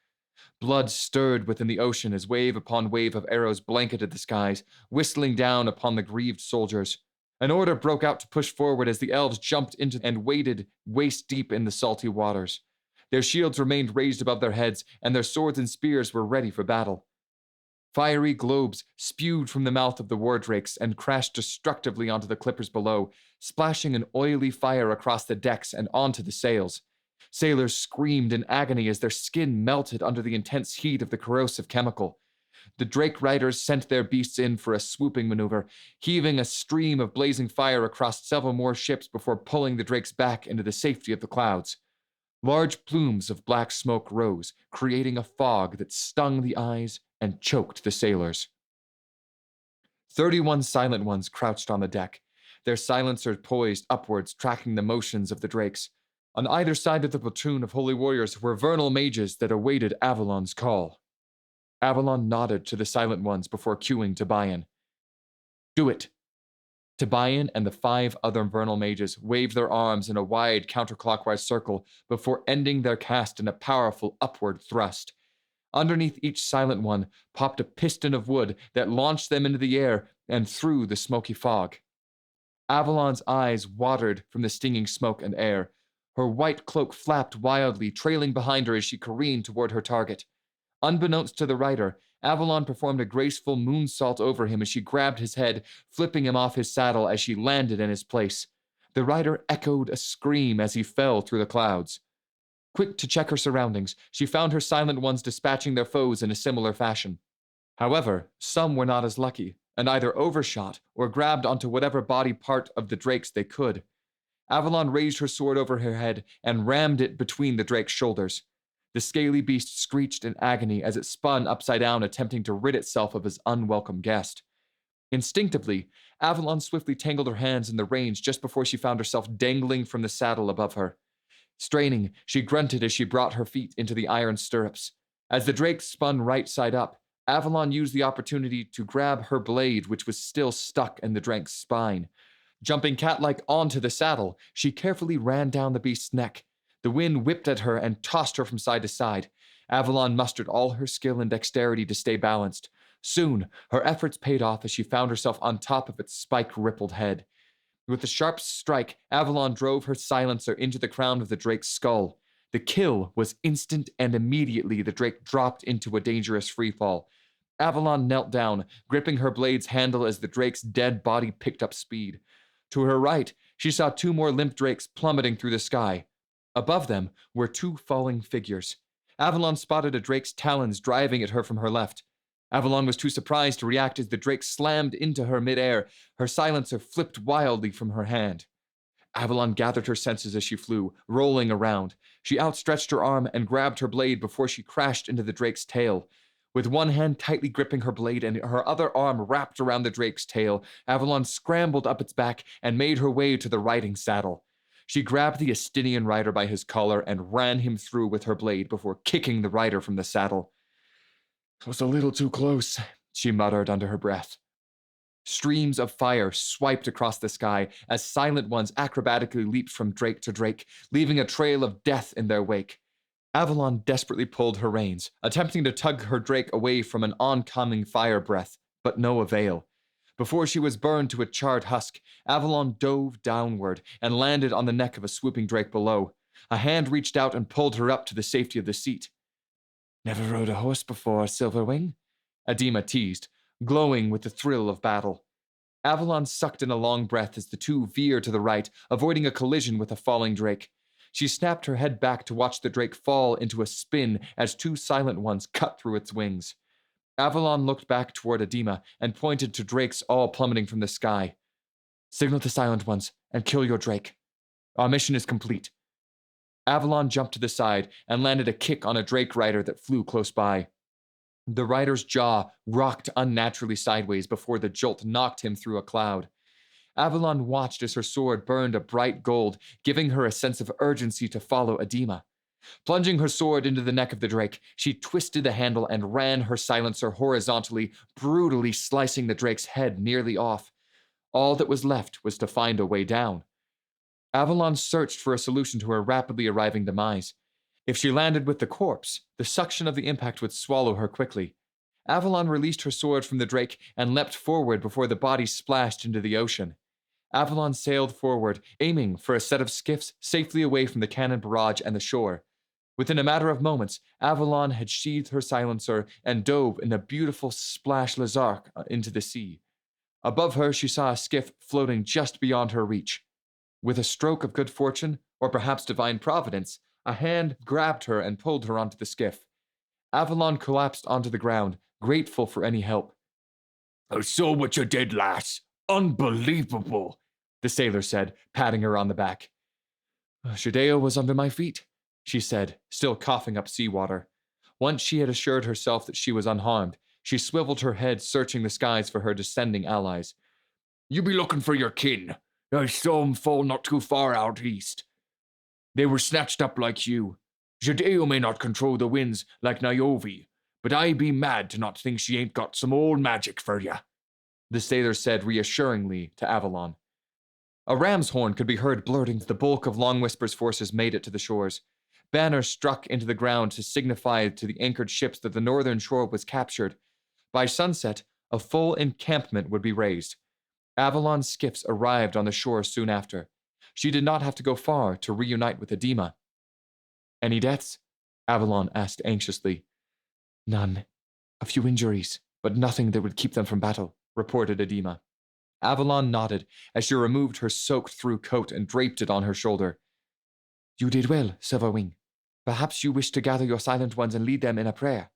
Blood stirred within the ocean as wave upon wave of arrows blanketed the skies, whistling down upon the grieved soldiers. An order broke out to push forward as the elves jumped into and waded waist-deep in the salty waters. Their shields remained raised above their heads, and their swords and spears were ready for battle. Fiery globes spewed from the mouth of the war drakes and crashed destructively onto the clippers below, splashing an oily fire across the decks and onto the sails. Sailors screamed in agony as their skin melted under the intense heat of the corrosive chemical. The drake riders sent their beasts in for a swooping maneuver, heaving a stream of blazing fire across several more ships before pulling the drakes back into the safety of the clouds. Large plumes of black smoke rose, creating a fog that stung the eyes and choked the sailors. 31 Silent Ones crouched on the deck, their silencers poised upwards, tracking the motions of the drakes. On either side of the platoon of holy warriors were vernal mages that awaited Avalon's call. Avalon nodded to the silent ones before cueing Tobian. Do it. Tobian and the 5 other Vernal mages waved their arms in a wide counterclockwise circle before ending their cast in a powerful upward thrust. Underneath each silent one popped a piston of wood that launched them into the air and through the smoky fog. Avalon's eyes watered from the stinging smoke and air. Her white cloak flapped wildly, trailing behind her as she careened toward her target. Unbeknownst to the rider, Avalon performed a graceful moonsault over him as she grabbed his head, flipping him off his saddle as she landed in his place. The rider echoed a scream as he fell through the clouds. Quick to check her surroundings, she found her silent ones dispatching their foes in a similar fashion. However, some were not as lucky, and either overshot or grabbed onto whatever body part of the drakes they could. Avalon raised her sword over her head and rammed it between the drake's shoulders. The scaly beast screeched in agony as it spun upside down, attempting to rid itself of his unwelcome guest. Instinctively, Avalon swiftly tangled her hands in the reins just before she found herself dangling from the saddle above her. Straining, she grunted as she brought her feet into the iron stirrups. As the drake spun right side up, Avalon used the opportunity to grab her blade, which was still stuck in the drake's spine. Jumping cat-like onto the saddle, she carefully ran down the beast's neck. The wind whipped at her and tossed her from side to side. Avalon mustered all her skill and dexterity to stay balanced. Soon, her efforts paid off as she found herself on top of its spike-rippled head. With a sharp strike, Avalon drove her silencer into the crown of the drake's skull. The kill was instant, and immediately the drake dropped into a dangerous freefall. Avalon knelt down, gripping her blade's handle as the drake's dead body picked up speed. To her right, she saw 2 more limp drakes plummeting through the sky. Above them were 2 falling figures. Avalon spotted a drake's talons driving at her from her left. Avalon was too surprised to react as the drake slammed into her midair. Her silencer flipped wildly from her hand. Avalon gathered her senses as she flew, rolling around. She outstretched her arm and grabbed her blade before she crashed into the drake's tail. With one hand tightly gripping her blade and her other arm wrapped around the drake's tail, Avalon scrambled up its back and made her way to the riding saddle. She grabbed the Estinian rider by his collar and ran him through with her blade before kicking the rider from the saddle. "It was a little too close," she muttered under her breath. Streams of fire swiped across the sky as silent ones acrobatically leaped from drake to drake, leaving a trail of death in their wake. Avalon desperately pulled her reins, attempting to tug her drake away from an oncoming fire breath, but no avail. Before she was burned to a charred husk, Avalon dove downward and landed on the neck of a swooping drake below. A hand reached out and pulled her up to the safety of the seat. "Never rode a horse before, Silverwing?" Adema teased, glowing with the thrill of battle. Avalon sucked in a long breath as the 2 veered to the right, avoiding a collision with a falling drake. She snapped her head back to watch the drake fall into a spin as 2 silent ones cut through its wings. Avalon looked back toward Adema and pointed to drakes all plummeting from the sky. "Signal the silent ones and kill your drake. Our mission is complete." Avalon jumped to the side and landed a kick on a drake rider that flew close by. The rider's jaw rocked unnaturally sideways before the jolt knocked him through a cloud. Avalon watched as her sword burned a bright gold, giving her a sense of urgency to follow Adema. Plunging her sword into the neck of the drake, she twisted the handle and ran her silencer horizontally, brutally slicing the drake's head nearly off. All that was left was to find a way down. Avalon searched for a solution to her rapidly arriving demise. If she landed with the corpse, the suction of the impact would swallow her quickly. Avalon released her sword from the drake and leapt forward before the body splashed into the ocean. Avalon sailed forward, aiming for a set of skiffs safely away from the cannon barrage and the shore. Within a matter of moments, Avalon had sheathed her silencer and dove in a beautiful splash lazark into the sea. Above her, she saw a skiff floating just beyond her reach. With a stroke of good fortune, or perhaps divine providence, a hand grabbed her and pulled her onto the skiff. Avalon collapsed onto the ground, grateful for any help. "I saw what you did, lass. Unbelievable," the sailor said, patting her on the back. "Shadeo was under my feet," she said, still coughing up seawater. Once she had assured herself that she was unharmed, she swiveled her head, searching the skies for her descending allies. "You be looking for your kin. I saw 'em fall not too far out east. They were snatched up like you. Jadeo may not control the winds like Niobe, but I be mad to not think she ain't got some old magic for ya," the sailor said reassuringly to Avalon. A ram's horn could be heard blurting as the bulk of Long Whisper's forces made it to the shores. Banners struck into the ground to signify to the anchored ships that the northern shore was captured. By sunset, a full encampment would be raised. Avalon's skiffs arrived on the shore soon after. She did not have to go far to reunite with Edema. "Any deaths?" Avalon asked anxiously. "None. A few injuries, but nothing that would keep them from battle," reported Edema. Avalon nodded as she removed her soaked-through coat and draped it on her shoulder. "You did well, Silverwing. Perhaps you wish to gather your Silent Ones and lead them in a prayer,"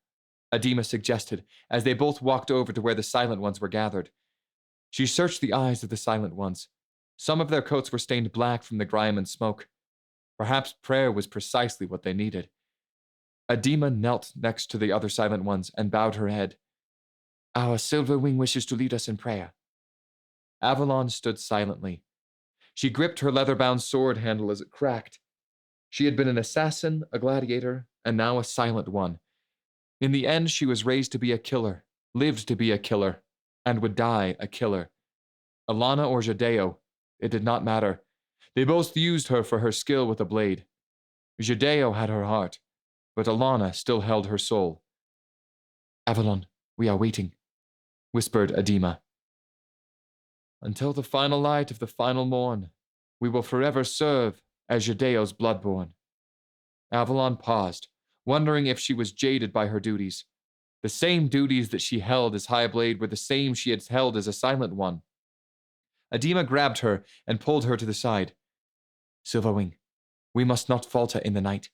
Edema suggested as they both walked over to where the Silent Ones were gathered. She searched the eyes of the Silent Ones. Some of their coats were stained black from the grime and smoke. Perhaps prayer was precisely what they needed. Edema knelt next to the other Silent Ones and bowed her head. "Our Silverwing wishes to lead us in prayer." Avalon stood silently. She gripped her leather-bound sword handle as it cracked. She had been an assassin, a gladiator, and now a silent one. In the end, she was raised to be a killer, lived to be a killer, and would die a killer. Alana or Jadeo, it did not matter. They both used her for her skill with a blade. Jadeo had her heart, but Alana still held her soul. "Avalon, we are waiting," whispered Edema. "Until the final light of the final morn, we will forever serve as Jadeo's bloodborn." Avalon paused, wondering if she was jaded by her duties. The same duties that she held as High Blade were the same she had held as a Silent One. Edema grabbed her and pulled her to the side. "Silverwing, we must not falter in the night.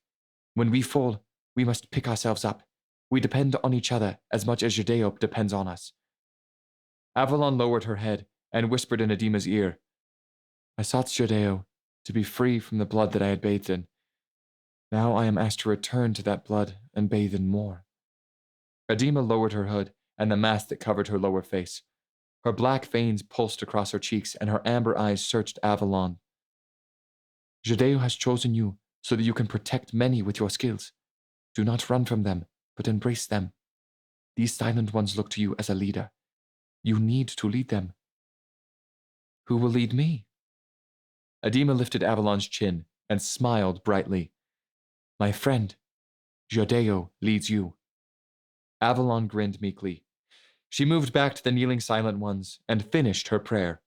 When we fall, we must pick ourselves up. We depend on each other as much as Jadeo depends on us." Avalon lowered her head and whispered in Edema's ear, "I sought Jadeo to be free from the blood that I had bathed in. Now I am asked to return to that blood and bathe in more." Edema lowered her hood and the mask that covered her lower face. Her black veins pulsed across her cheeks and her amber eyes searched Avalon. "Jadeo has chosen you so that you can protect many with your skills. Do not run from them, but embrace them. These Silent Ones look to you as a leader. You need to lead them." "Who will lead me?" Edema lifted Avalon's chin and smiled brightly. "My friend, Jadeo leads you." Avalon grinned meekly. She moved back to the kneeling Silent Ones and finished her prayer.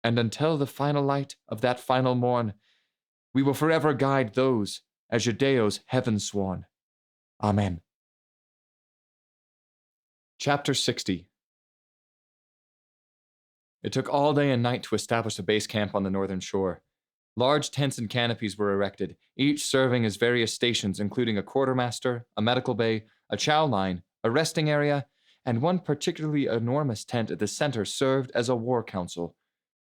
"And until the final light of that final morn, we will forever guide those as Jadeo's heaven sworn. Amen." Chapter 60. It took all day and night to establish a base camp on the northern shore. Large tents and canopies were erected, each serving as various stations, including a quartermaster, a medical bay, a chow line, a resting area, and one particularly enormous tent at the center served as a war council.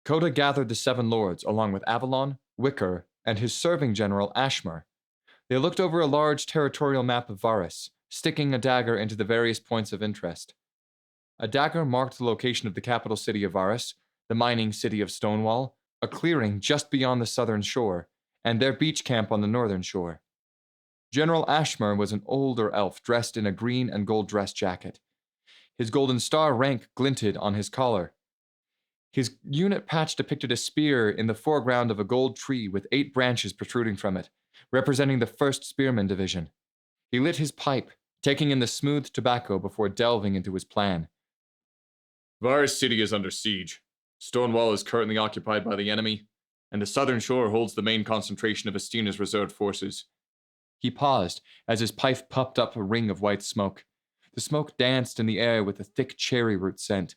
Coda gathered the 7 lords, along with Avalon, Wicker, and his serving general Ashmer. They looked over a large territorial map of Varus, sticking a dagger into the various points of interest. A dagger marked the location of the capital city of Varus, the mining city of Stonewall, a clearing just beyond the southern shore, and their beach camp on the northern shore. General Ashmer was an older elf dressed in a green and gold dress jacket. His golden star rank glinted on his collar. His unit patch depicted a spear in the foreground of a gold tree with 8 branches protruding from it, representing the 1st Spearman Division. He lit his pipe, taking in the smooth tobacco before delving into his plan. Varus City is under siege. Stonewall is currently occupied by the enemy, and the southern shore holds the main concentration of Estina's reserved forces. He paused as his pipe puffed up a ring of white smoke. The smoke danced in the air with a thick cherry root scent.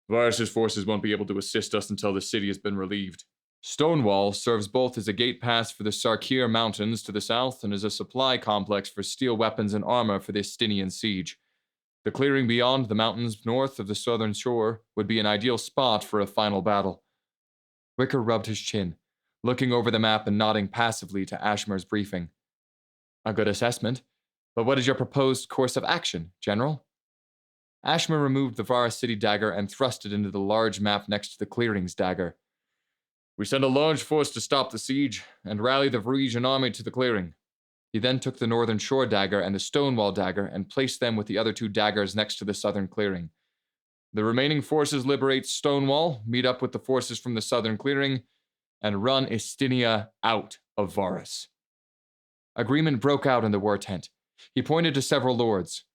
Varus's forces won't be able to assist us until the city has been relieved. Stonewall serves both as a gate pass for the Sarkir Mountains to the south and as a supply complex for steel weapons and armor for the Estinian siege. The clearing beyond the mountains north of the southern shore would be an ideal spot for a final battle. Wicker rubbed his chin, looking over the map and nodding passively to Ashmer's briefing. A good assessment, but what is your proposed course of action, General? Ashmer removed the Varus City dagger and thrust it into the large map next to the clearing's dagger. We send a large force to stop the siege and rally the Varisian army to the clearing. He then took the northern shore dagger and the Stonewall dagger and placed them with the other 2 daggers next to the southern clearing. The remaining forces liberate Stonewall, meet up with the forces from the southern clearing, and run Istinia out of Varus. Agreement broke out in the war tent. He pointed to several lords.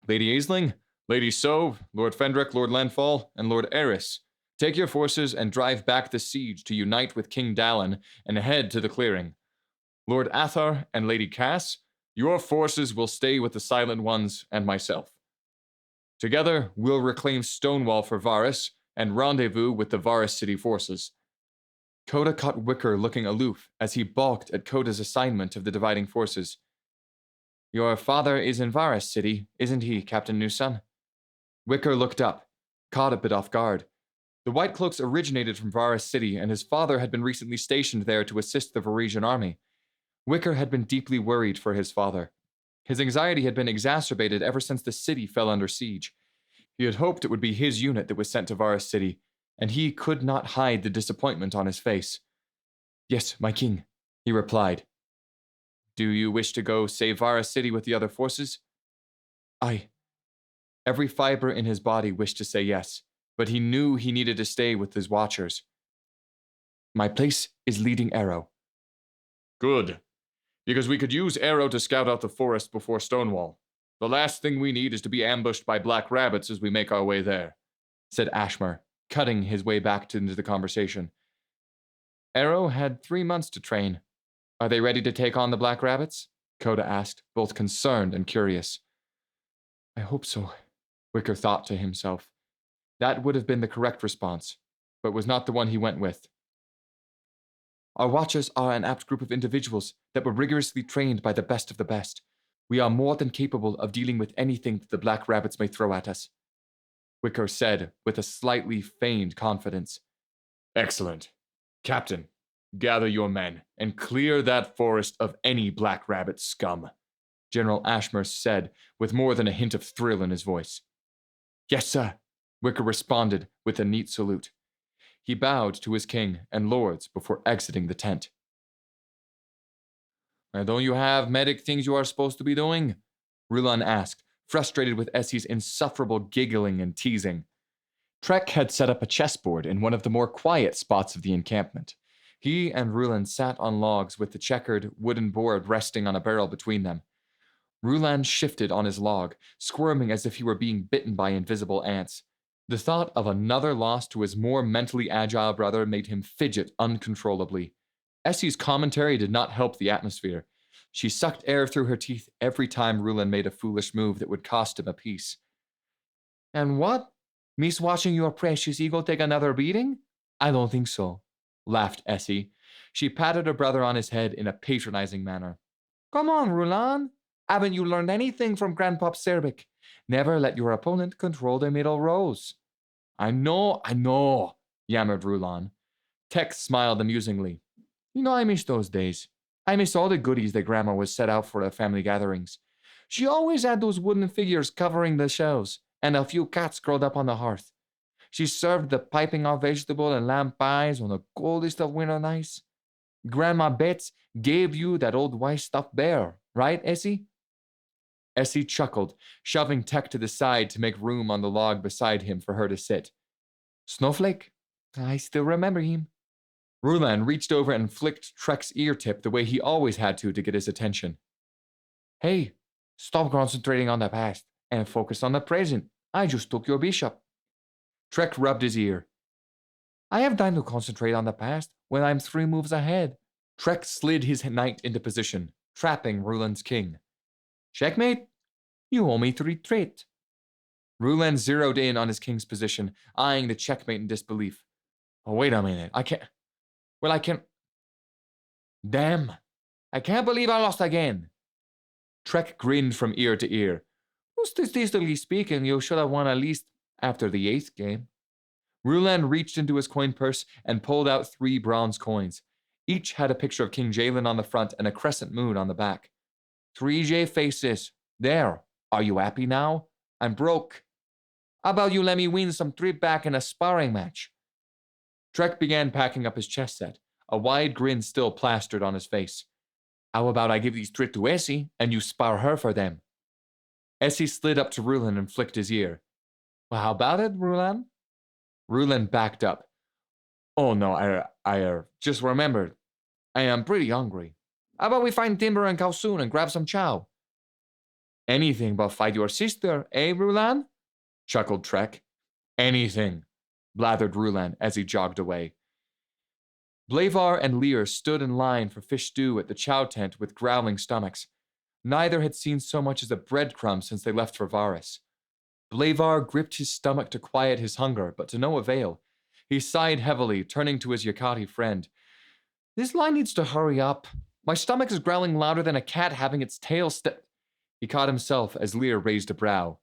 Lady Aisling, Lady Sove, Lord Fendrick, Lord Lenfall, and Lord Eris. Take your forces and drive back the siege to unite with King Dallin and head to the clearing. Lord Athar and Lady Cass, your forces will stay with the Silent Ones and myself. Together, we'll reclaim Stonewall for Varus and rendezvous with the Varus city forces. Coda caught Wicker looking aloof as he balked at Coda's assignment of the dividing forces. Your father is in Varus city, isn't he, Captain Newson? Wicker looked up, caught a bit off guard. The White Cloaks originated from Varus city, and his father had been recently stationed there to assist the Varisian army. Wicker had been deeply worried for his father. His anxiety had been exacerbated ever since the city fell under siege. He had hoped it would be his unit that was sent to Varus city, and he could not hide the disappointment on his face. Yes, my king, he replied. Do you wish to go save Varus city with the other forces? Aye. Every fiber in his body wished to say yes, but he knew he needed to stay with his watchers. My place is leading Arrow. Good, because we could use Arrow to scout out the forest before Stonewall. The last thing we need is to be ambushed by black rabbits as we make our way there, said Ashmer, cutting his way back into the conversation. Arrow had 3 months to train. Are they ready to take on the black rabbits? Coda asked, both concerned and curious. I hope so, Wicker thought to himself. That would have been the correct response, but was not the one he went with. Our watchers are an apt group of individuals that were rigorously trained by the best of the best. We are more than capable of dealing with anything that the black rabbits may throw at us, Wicker said with a slightly feigned confidence. Excellent. Captain, gather your men and clear that forest of any black rabbit scum, General Ashmer said with more than a hint of thrill in his voice. Yes, sir, Wicker responded with a neat salute. He bowed to his king and lords before exiting the tent. Don't you have medic things you are supposed to be doing? Rulan asked, frustrated with Essie's insufferable giggling and teasing. Trek had set up a chessboard in one of the more quiet spots of the encampment. He and Rulan sat on logs with the checkered wooden board resting on a barrel between them. Rulan shifted on his log, squirming as if he were being bitten by invisible ants. The thought of another loss to his more mentally agile brother made him fidget uncontrollably. Essie's commentary did not help the atmosphere. She sucked air through her teeth every time Rulan made a foolish move that would cost him a piece. And what? Miss watching your precious ego take another beating? I don't think so, laughed Essie. She patted her brother on his head in a patronizing manner. Come on, Rulan. Haven't you learned anything from Grandpop Cerbic? Never let your opponent control the middle rows. I know, yammered Rulan. Tex smiled amusingly. I miss those days. I miss all the goodies that Grandma was set out for at family gatherings. She always had those wooden figures covering the shelves, and a few cats curled up on the hearth. She served the piping hot vegetable and lamb pies on the coldest of winter nights. Grandma Betts gave you that old white stuffed bear, right, Essie? Essie chuckled, shoving Tech to the side to make room on the log beside him for her to sit. Snowflake? I still remember him. Rulan reached over and flicked Trek's ear tip the way he always had to get his attention. Hey, stop concentrating on the past and focus on the present. I just took your bishop. Trek rubbed his ear. I have time to concentrate on the past when I'm 3 moves ahead. Trek slid his knight into position, trapping Rulan's king. Checkmate? You owe me to retreat. Rulan zeroed in on his king's position, eyeing the checkmate in disbelief. Oh, wait a minute. I can't. Damn. I can't believe I lost again. Trek grinned from ear to ear. Statistically speaking, you should have won at least after the 8th game. Rulan reached into his coin purse and pulled out 3 bronze coins. Each had a picture of King Jalen on the front and a crescent moon on the back. 3J faces. There. Are you happy now? I'm broke. How about you let me win some trip back in a sparring match? Trek began packing up his chess set, a wide grin still plastered on his face. How about I give these straight to Essie, and you spar her for them? Essie slid up to Rulin and flicked his ear. Well, how about it, Rulin? Rulin backed up. Oh no, I just remembered. I am pretty hungry. How about we find Timber and Kalsoon and grab some chow? Anything but fight your sister, eh, Rulin? Chuckled Trek. Anything, blathered Rulin as he jogged away. Blavar and Lear stood in line for fish stew at the chow tent with growling stomachs. Neither had seen so much as a breadcrumb since they left for Varus. Blavar gripped his stomach to quiet his hunger, but to no avail. He sighed heavily, turning to his Yakati friend. This line needs to hurry up. My stomach is growling louder than a cat having its tail He caught himself as Lear raised a brow.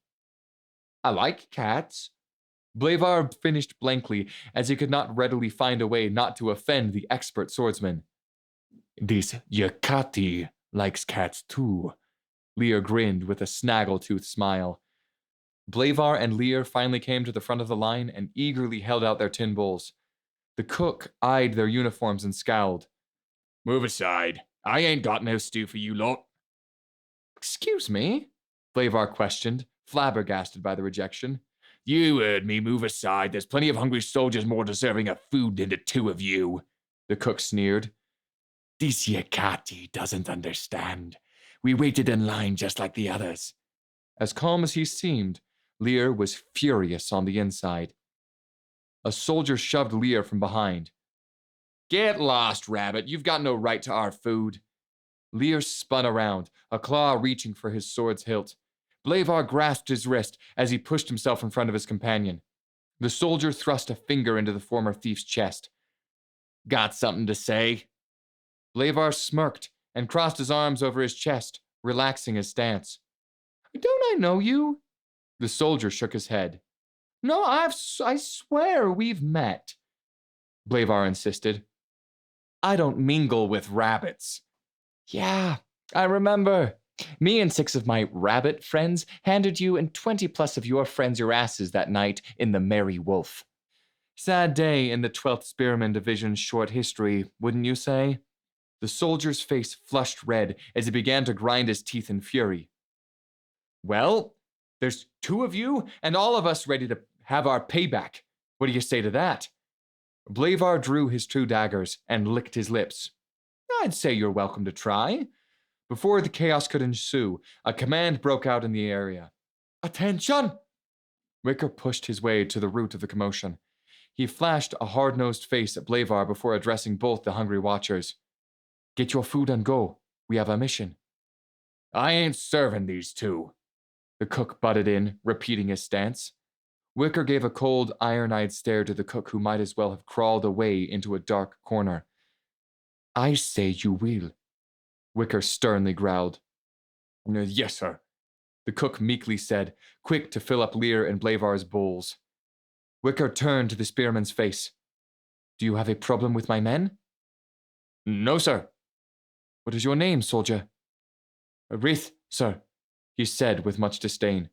I like cats. Blavar finished blankly, as he could not readily find a way not to offend the expert swordsman. This Yakati likes cats too. Lear grinned with a snaggletooth smile. Blavar and Lear finally came to the front of the line and eagerly held out their tin bowls. The cook eyed their uniforms and scowled. Move aside. I ain't got no stew for you lot. Excuse me? Blavar questioned, flabbergasted by the rejection. You heard me. Move aside. There's plenty of hungry soldiers more deserving of food than the two of you, the cook sneered. This Yakati doesn't understand. We waited in line just like the others. As calm as he seemed, Lear was furious on the inside. A soldier shoved Lear from behind. Get lost, rabbit. You've got no right to our food. Lear spun around, a claw reaching for his sword's hilt. Blavar grasped his wrist as he pushed himself in front of his companion. The soldier thrust a finger into the former thief's chest. Got something to say? Blavar smirked and crossed his arms over his chest, relaxing his stance. Don't I know you? The soldier shook his head. No, I swear we've met. Blavar insisted. I don't mingle with rabbits. Yeah, I remember. Me and 6 of my rabbit friends handed you and 20 plus of your friends your asses that night in the Merry Wolf. Sad day in the 12th Spearman Division's short history, wouldn't you say? The soldier's face flushed red as he began to grind his teeth in fury. Well, there's 2 of you and all of us ready to have our payback. What do you say to that? Blavar drew his 2 daggers and licked his lips. I'd say you're welcome to try. Before the chaos could ensue, a command broke out in the area. Attention! Wicker pushed his way to the root of the commotion. He flashed a hard-nosed face at Blavar before addressing both the hungry watchers. Get your food and go. We have a mission. I ain't serving these 2. The cook butted in, repeating his stance. Wicker gave a cold, iron-eyed stare to the cook who might as well have crawled away into a dark corner. I say you will. Wicker sternly growled. Yes, sir, the cook meekly said, quick to fill up Lear and Blavar's bowls. Wicker turned to the spearman's face. Do you have a problem with my men? No, sir. What is your name, soldier? Rith, sir, he said with much disdain.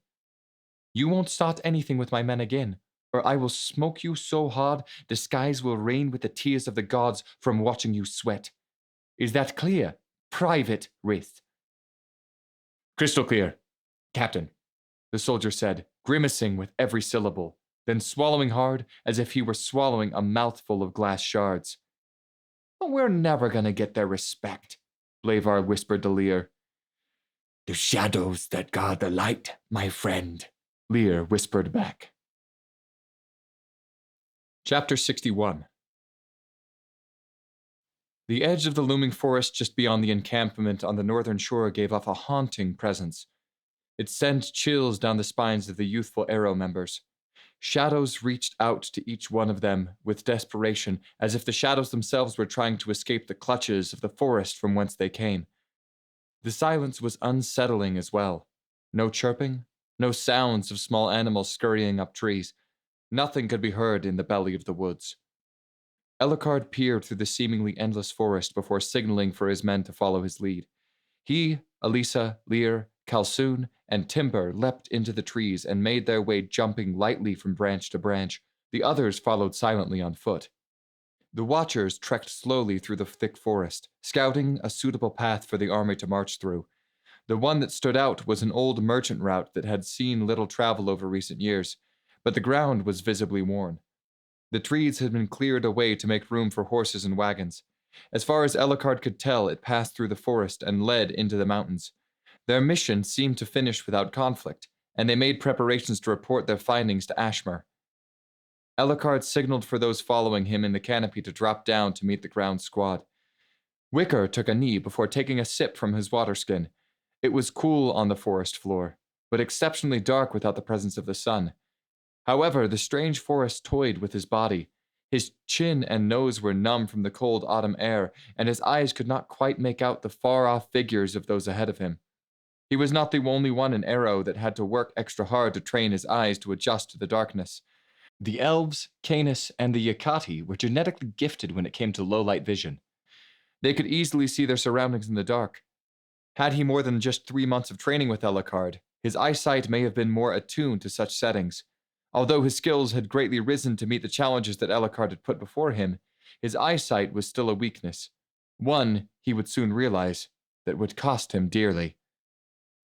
You won't start anything with my men again, or I will smoke you so hard the skies will rain with the tears of the gods from watching you sweat. Is that clear, Private Rith? Crystal clear, Captain, the soldier said, grimacing with every syllable, then swallowing hard as if he were swallowing a mouthful of glass shards. But we're never going to get their respect, Blavar whispered to Lear. The shadows that guard the light, my friend, Lear whispered back. Chapter 61. The edge of the looming forest just beyond the encampment on the northern shore gave off a haunting presence. It sent chills down the spines of the youthful Arrow members. Shadows reached out to each one of them with desperation, as if the shadows themselves were trying to escape the clutches of the forest from whence they came. The silence was unsettling as well. No chirping, no sounds of small animals scurrying up trees. Nothing could be heard in the belly of the woods. Ellicard peered through the seemingly endless forest before signaling for his men to follow his lead. He, Elisa, Lear, Kalsoon, and Timber leapt into the trees and made their way jumping lightly from branch to branch. The others followed silently on foot. The Watchers trekked slowly through the thick forest, scouting a suitable path for the army to march through. The one that stood out was an old merchant route that had seen little travel over recent years, but the ground was visibly worn. The trees had been cleared away to make room for horses and wagons. As far as Ellicard could tell, it passed through the forest and led into the mountains. Their mission seemed to finish without conflict, and they made preparations to report their findings to Ashmer. Ellicard signaled for those following him in the canopy to drop down to meet the ground squad. Wicker took a knee before taking a sip from his water skin. It was cool on the forest floor, but exceptionally dark without the presence of the sun. However, the strange forest toyed with his body. His chin and nose were numb from the cold autumn air, and his eyes could not quite make out the far-off figures of those ahead of him. He was not the only one in Arrow that had to work extra hard to train his eyes to adjust to the darkness. The Elves, Canis, and the Yakati were genetically gifted when it came to low-light vision. They could easily see their surroundings in the dark. Had he more than just 3 months of training with Ellicard, his eyesight may have been more attuned to such settings. Although his skills had greatly risen to meet the challenges that Ellicard had put before him, his eyesight was still a weakness. One, he would soon realize, that would cost him dearly.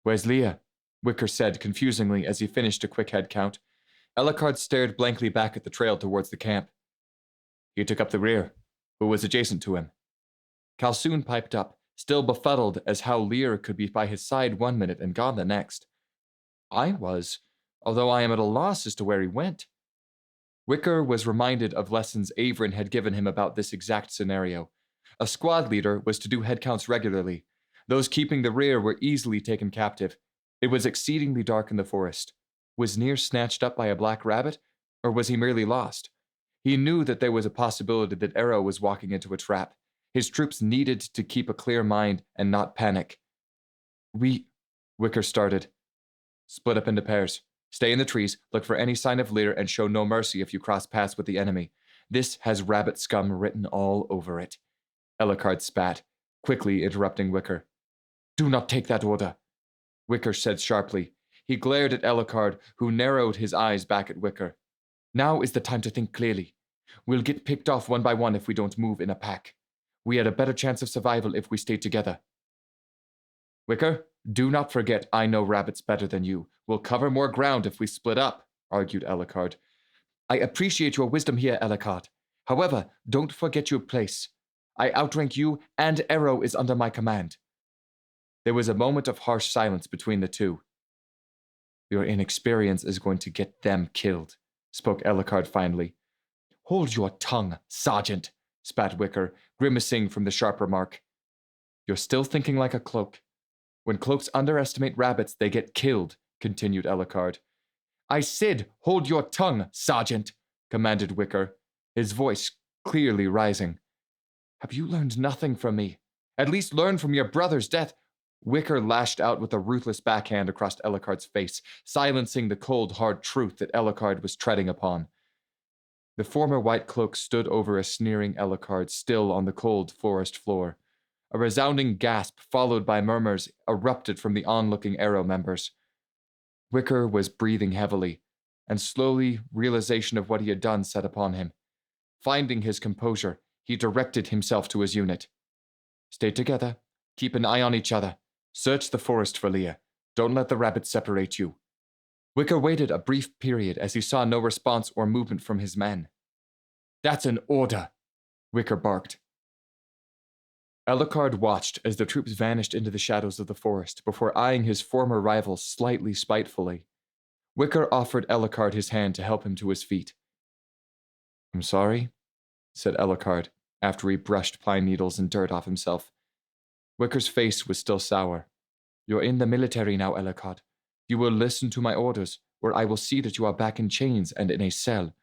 "Where's Leah?" Wicker said confusingly as he finished a quick head count. Ellicard stared blankly back at the trail towards the camp. "He took up the rear. Who was adjacent to him?" Calsoon piped up, still befuddled as how Lear could be by his side 1 minute and gone the next. "I was, although I am at a loss as to where he went." Wicker was reminded of lessons Averin had given him about this exact scenario. A squad leader was to do headcounts regularly. Those keeping the rear were easily taken captive. It was exceedingly dark in the forest. Was Near snatched up by a black rabbit, or was he merely lost? He knew that there was a possibility that Arrow was walking into a trap. His troops needed to keep a clear mind and not panic. Wicker started. "Split up into pairs. Stay in the trees, look for any sign of Lear, and show no mercy if you cross paths with the enemy. This has rabbit scum written all over it." Ellicard spat, quickly interrupting Wicker. "Do not take that order," Wicker said sharply. He glared at Ellicard, who narrowed his eyes back at Wicker. "Now is the time to think clearly. We'll get picked off one by one if we don't move in a pack. We had a better chance of survival if we stayed together." "Wicker, do not forget I know rabbits better than you. We'll cover more ground if we split up," argued Ellicard. "I appreciate your wisdom here, Ellicard. However, don't forget your place. I outrank you, and Arrow is under my command." There was a moment of harsh silence between the two. "Your inexperience is going to get them killed," spoke Ellicard finally. "Hold your tongue, Sergeant," spat Wicker, grimacing from the sharp remark. "You're still thinking like a cloak. When cloaks underestimate rabbits, they get killed," continued Ellicard. "I said, hold your tongue, Sergeant," commanded Wicker, his voice clearly rising. "Have you learned nothing from me? At least learn from your brother's death." Wicker lashed out with a ruthless backhand across Ellicard's face, silencing the cold, hard truth that Ellicard was treading upon. The former white cloak stood over a sneering Ellicard still on the cold forest floor. A resounding gasp, followed by murmurs, erupted from the onlooking Arrow members. Wicker was breathing heavily, and slowly realization of what he had done set upon him. Finding his composure, he directed himself to his unit. "Stay together. Keep an eye on each other. Search the forest for Leah. Don't let the rabbits separate you." Wicker waited a brief period as he saw no response or movement from his men. "That's an order," Wicker barked. Ellicard watched as the troops vanished into the shadows of the forest before eyeing his former rival slightly spitefully. Wicker offered Ellicard his hand to help him to his feet. "I'm sorry," said Ellicard, after he brushed pine needles and dirt off himself. Wicker's face was still sour. "You're in the military now, Ellicard. You will listen to my orders, or I will see that you are back in chains and in a cell."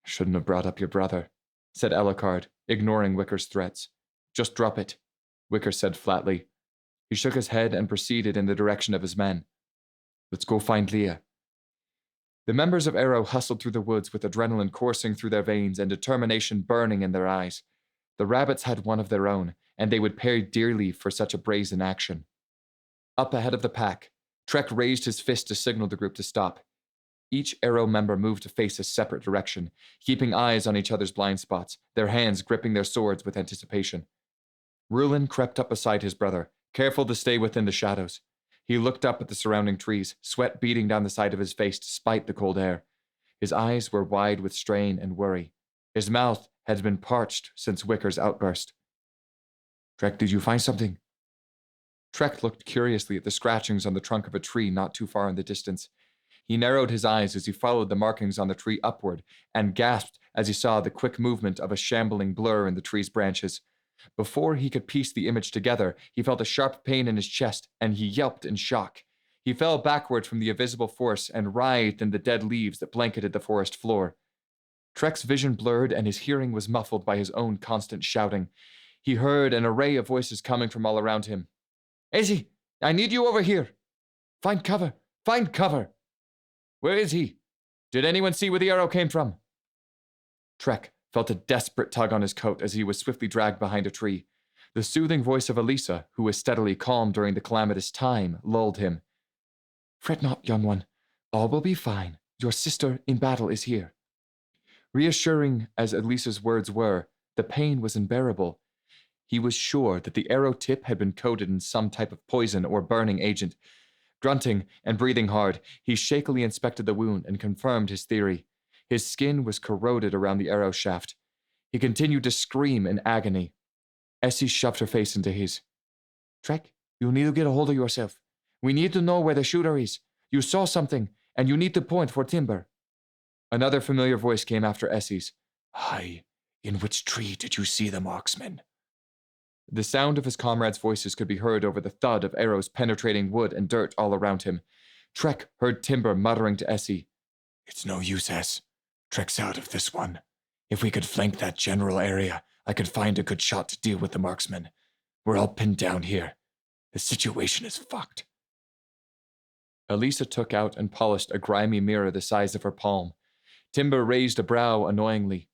"Shouldn't have brought up your brother," said Ellicard, ignoring Wicker's threats. "Just drop it," Wicker said flatly. He shook his head and proceeded in the direction of his men. "Let's go find Leah." The members of Arrow hustled through the woods with adrenaline coursing through their veins and determination burning in their eyes. The rabbits had one of their own, and they would pay dearly for such a brazen action. Up ahead of the pack, Trek raised his fist to signal the group to stop. Each arrow member moved to face a separate direction, keeping eyes on each other's blind spots, their hands gripping their swords with anticipation. Rulon crept up beside his brother, careful to stay within the shadows. He looked up at the surrounding trees, sweat beading down the side of his face despite the cold air. His eyes were wide with strain and worry. His mouth had been parched since Wicker's outburst. "Trek, did you find something?" Trek looked curiously at the scratchings on the trunk of a tree not too far in the distance. He narrowed his eyes as he followed the markings on the tree upward and gasped as he saw the quick movement of a shambling blur in the tree's branches. Before he could piece the image together, he felt a sharp pain in his chest and he yelped in shock. He fell backward from the invisible force and writhed in the dead leaves that blanketed the forest floor. Trek's vision blurred and his hearing was muffled by his own constant shouting. He heard an array of voices coming from all around him. "Izzy, I need you over here. Find cover. Find cover. Where is he? Did anyone see where the arrow came from?" Trek felt a desperate tug on his coat as he was swiftly dragged behind a tree. The soothing voice of Elisa, who was steadily calm during the calamitous time, lulled him. "Fret not, young one. All will be fine. Your sister in battle is here." Reassuring as Elisa's words were, the pain was unbearable. He was sure that the arrow tip had been coated in some type of poison or burning agent. Grunting and breathing hard, he shakily inspected the wound and confirmed his theory. His skin was corroded around the arrow shaft. He continued to scream in agony. Essie shoved her face into his. "Trek, you need to get a hold of yourself. We need to know where the shooter is. You saw something, and you need to point for timber." Another familiar voice came after Essie's. "Aye, in which tree did you see the marksman?" The sound of his comrades' voices could be heard over the thud of arrows penetrating wood and dirt all around him. Trek heard Timber muttering to Essie. "It's no use, Ess. Trek's out of this one. If we could flank that general area, I could find a good shot to deal with the marksman. We're all pinned down here. The situation is fucked." Elisa took out and polished a grimy mirror the size of her palm. Timber raised a brow annoyingly.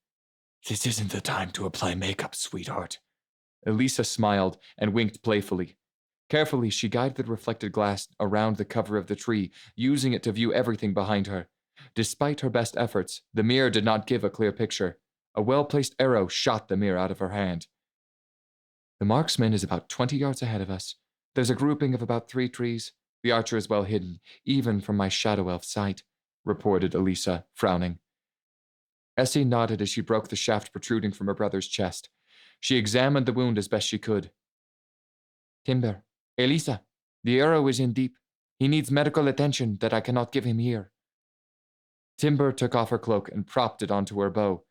"This isn't the time to apply makeup, sweetheart." Elisa smiled and winked playfully. Carefully, she guided the reflected glass around the cover of the tree, using it to view everything behind her. Despite her best efforts, the mirror did not give a clear picture. A well-placed arrow shot the mirror out of her hand. "The marksman is about 20 yards ahead of us. There's a grouping of about 3 trees. The archer is well hidden, even from my shadow elf sight," reported Elisa, frowning. Essie nodded as she broke the shaft protruding from her brother's chest. She examined the wound as best she could. "Timber, Elisa, the arrow is in deep. He needs medical attention that I cannot give him here." Timber took off her cloak and propped it onto her bow.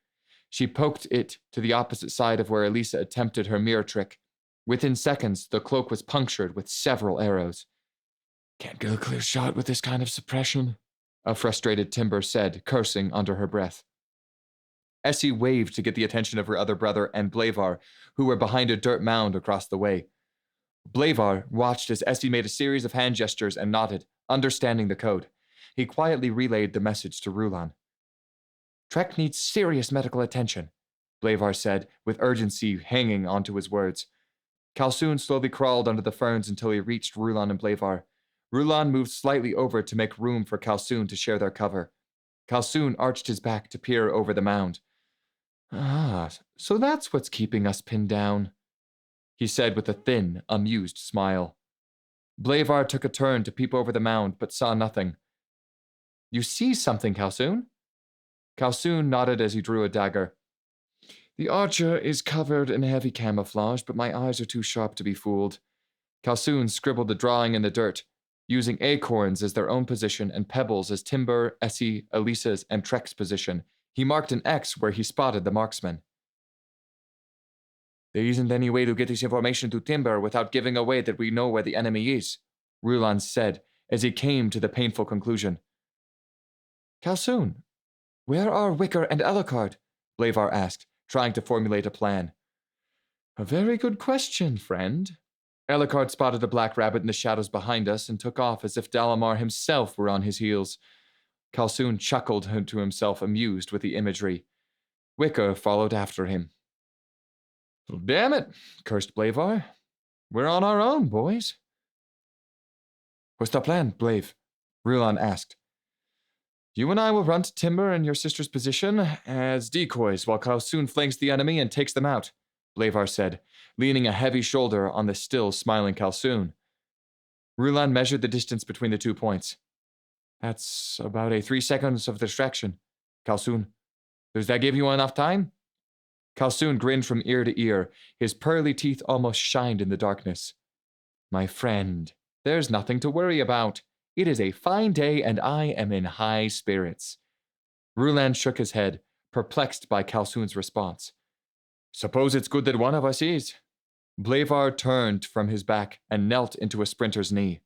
She poked it to the opposite side of where Elisa attempted her mirror trick. Within seconds, the cloak was punctured with several arrows. "Can't get a clear shot with this kind of suppression," a frustrated Timber said, cursing under her breath. Essie waved to get the attention of her other brother and Blavar, who were behind a dirt mound across the way. Blavar watched as Essie made a series of hand gestures and nodded, understanding the code. He quietly relayed the message to Rulon. "Trek needs serious medical attention," Blavar said, with urgency hanging onto his words. Kalsoon slowly crawled under the ferns until he reached Rulon and Blavar. Rulon moved slightly over to make room for Kalsoon to share their cover. Kalsoon arched his back to peer over the mound. "Ah, so that's what's keeping us pinned down," he said with a thin, amused smile. Blavar took a turn to peep over the mound, but saw nothing. "You see something, Kalsoon?" Kalsoon nodded as he drew a dagger. "The archer is covered in heavy camouflage, but my eyes are too sharp to be fooled." Kalsoon scribbled a drawing in the dirt, using acorns as their own position and pebbles as Timber, Essie, Elisa's, and Trek's position. He marked an X where he spotted the marksman. "There isn't any way to get this information to Timber without giving away that we know where the enemy is," Rulon said as he came to the painful conclusion. "Kalsoon, where are Wicker and Ellicard?" Blavar asked, trying to formulate a plan. "A very good question, friend." Ellicard spotted a black rabbit in the shadows behind us and took off as if Dalamar himself were on his heels. Kalsoon chuckled to himself, amused with the imagery. Wicker followed after him. "Well, damn it," cursed Blavar. "We're on our own, boys." "What's the plan, Blave?" Rulon asked. You and I will run to Timber and your sister's position as decoys while Kalsoon flanks the enemy and takes them out, Blavar said, leaning a heavy shoulder on the still smiling Kalsoon. Rulan measured the distance between the 2 points. That's about a 3 seconds of distraction. Kalsoon, does that give you enough time? Kalsoon grinned from ear to ear. His pearly teeth almost shined in the darkness. My friend, there's nothing to worry about. It is a fine day and I am in high spirits. Rulan shook his head, perplexed by Kalsoon's response. Suppose it's good that one of us is. Blavar turned from his back and knelt into a sprinter's knee.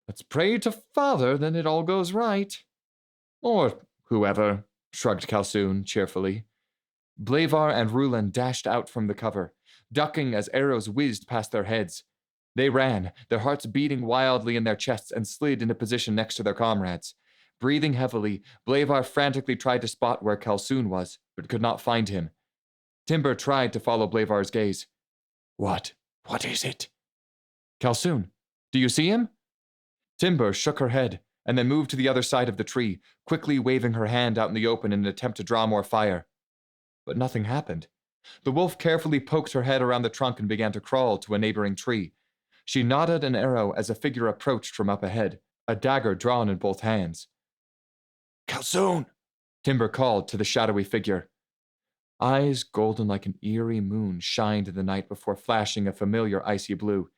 Let's pray to Father that it all goes right. Or whoever, shrugged Kalsoon cheerfully. Blavar and Rulan dashed out from the cover, ducking as arrows whizzed past their heads. They ran, their hearts beating wildly in their chests, and slid into position next to their comrades. Breathing heavily, Blavar frantically tried to spot where Kalsoon was, but could not find him. Timber tried to follow Blavar's gaze. What? What is it? Kalsoon, do you see him? Timber shook her head, and then moved to the other side of the tree, quickly waving her hand out in the open in an attempt to draw more fire. But nothing happened. The wolf carefully poked her head around the trunk and began to crawl to a neighboring tree. She nodded an arrow as a figure approached from up ahead, a dagger drawn in both hands. Kalsoon! Timber called to the shadowy figure. Eyes golden like an eerie moon shined in the night before flashing a familiar icy blue.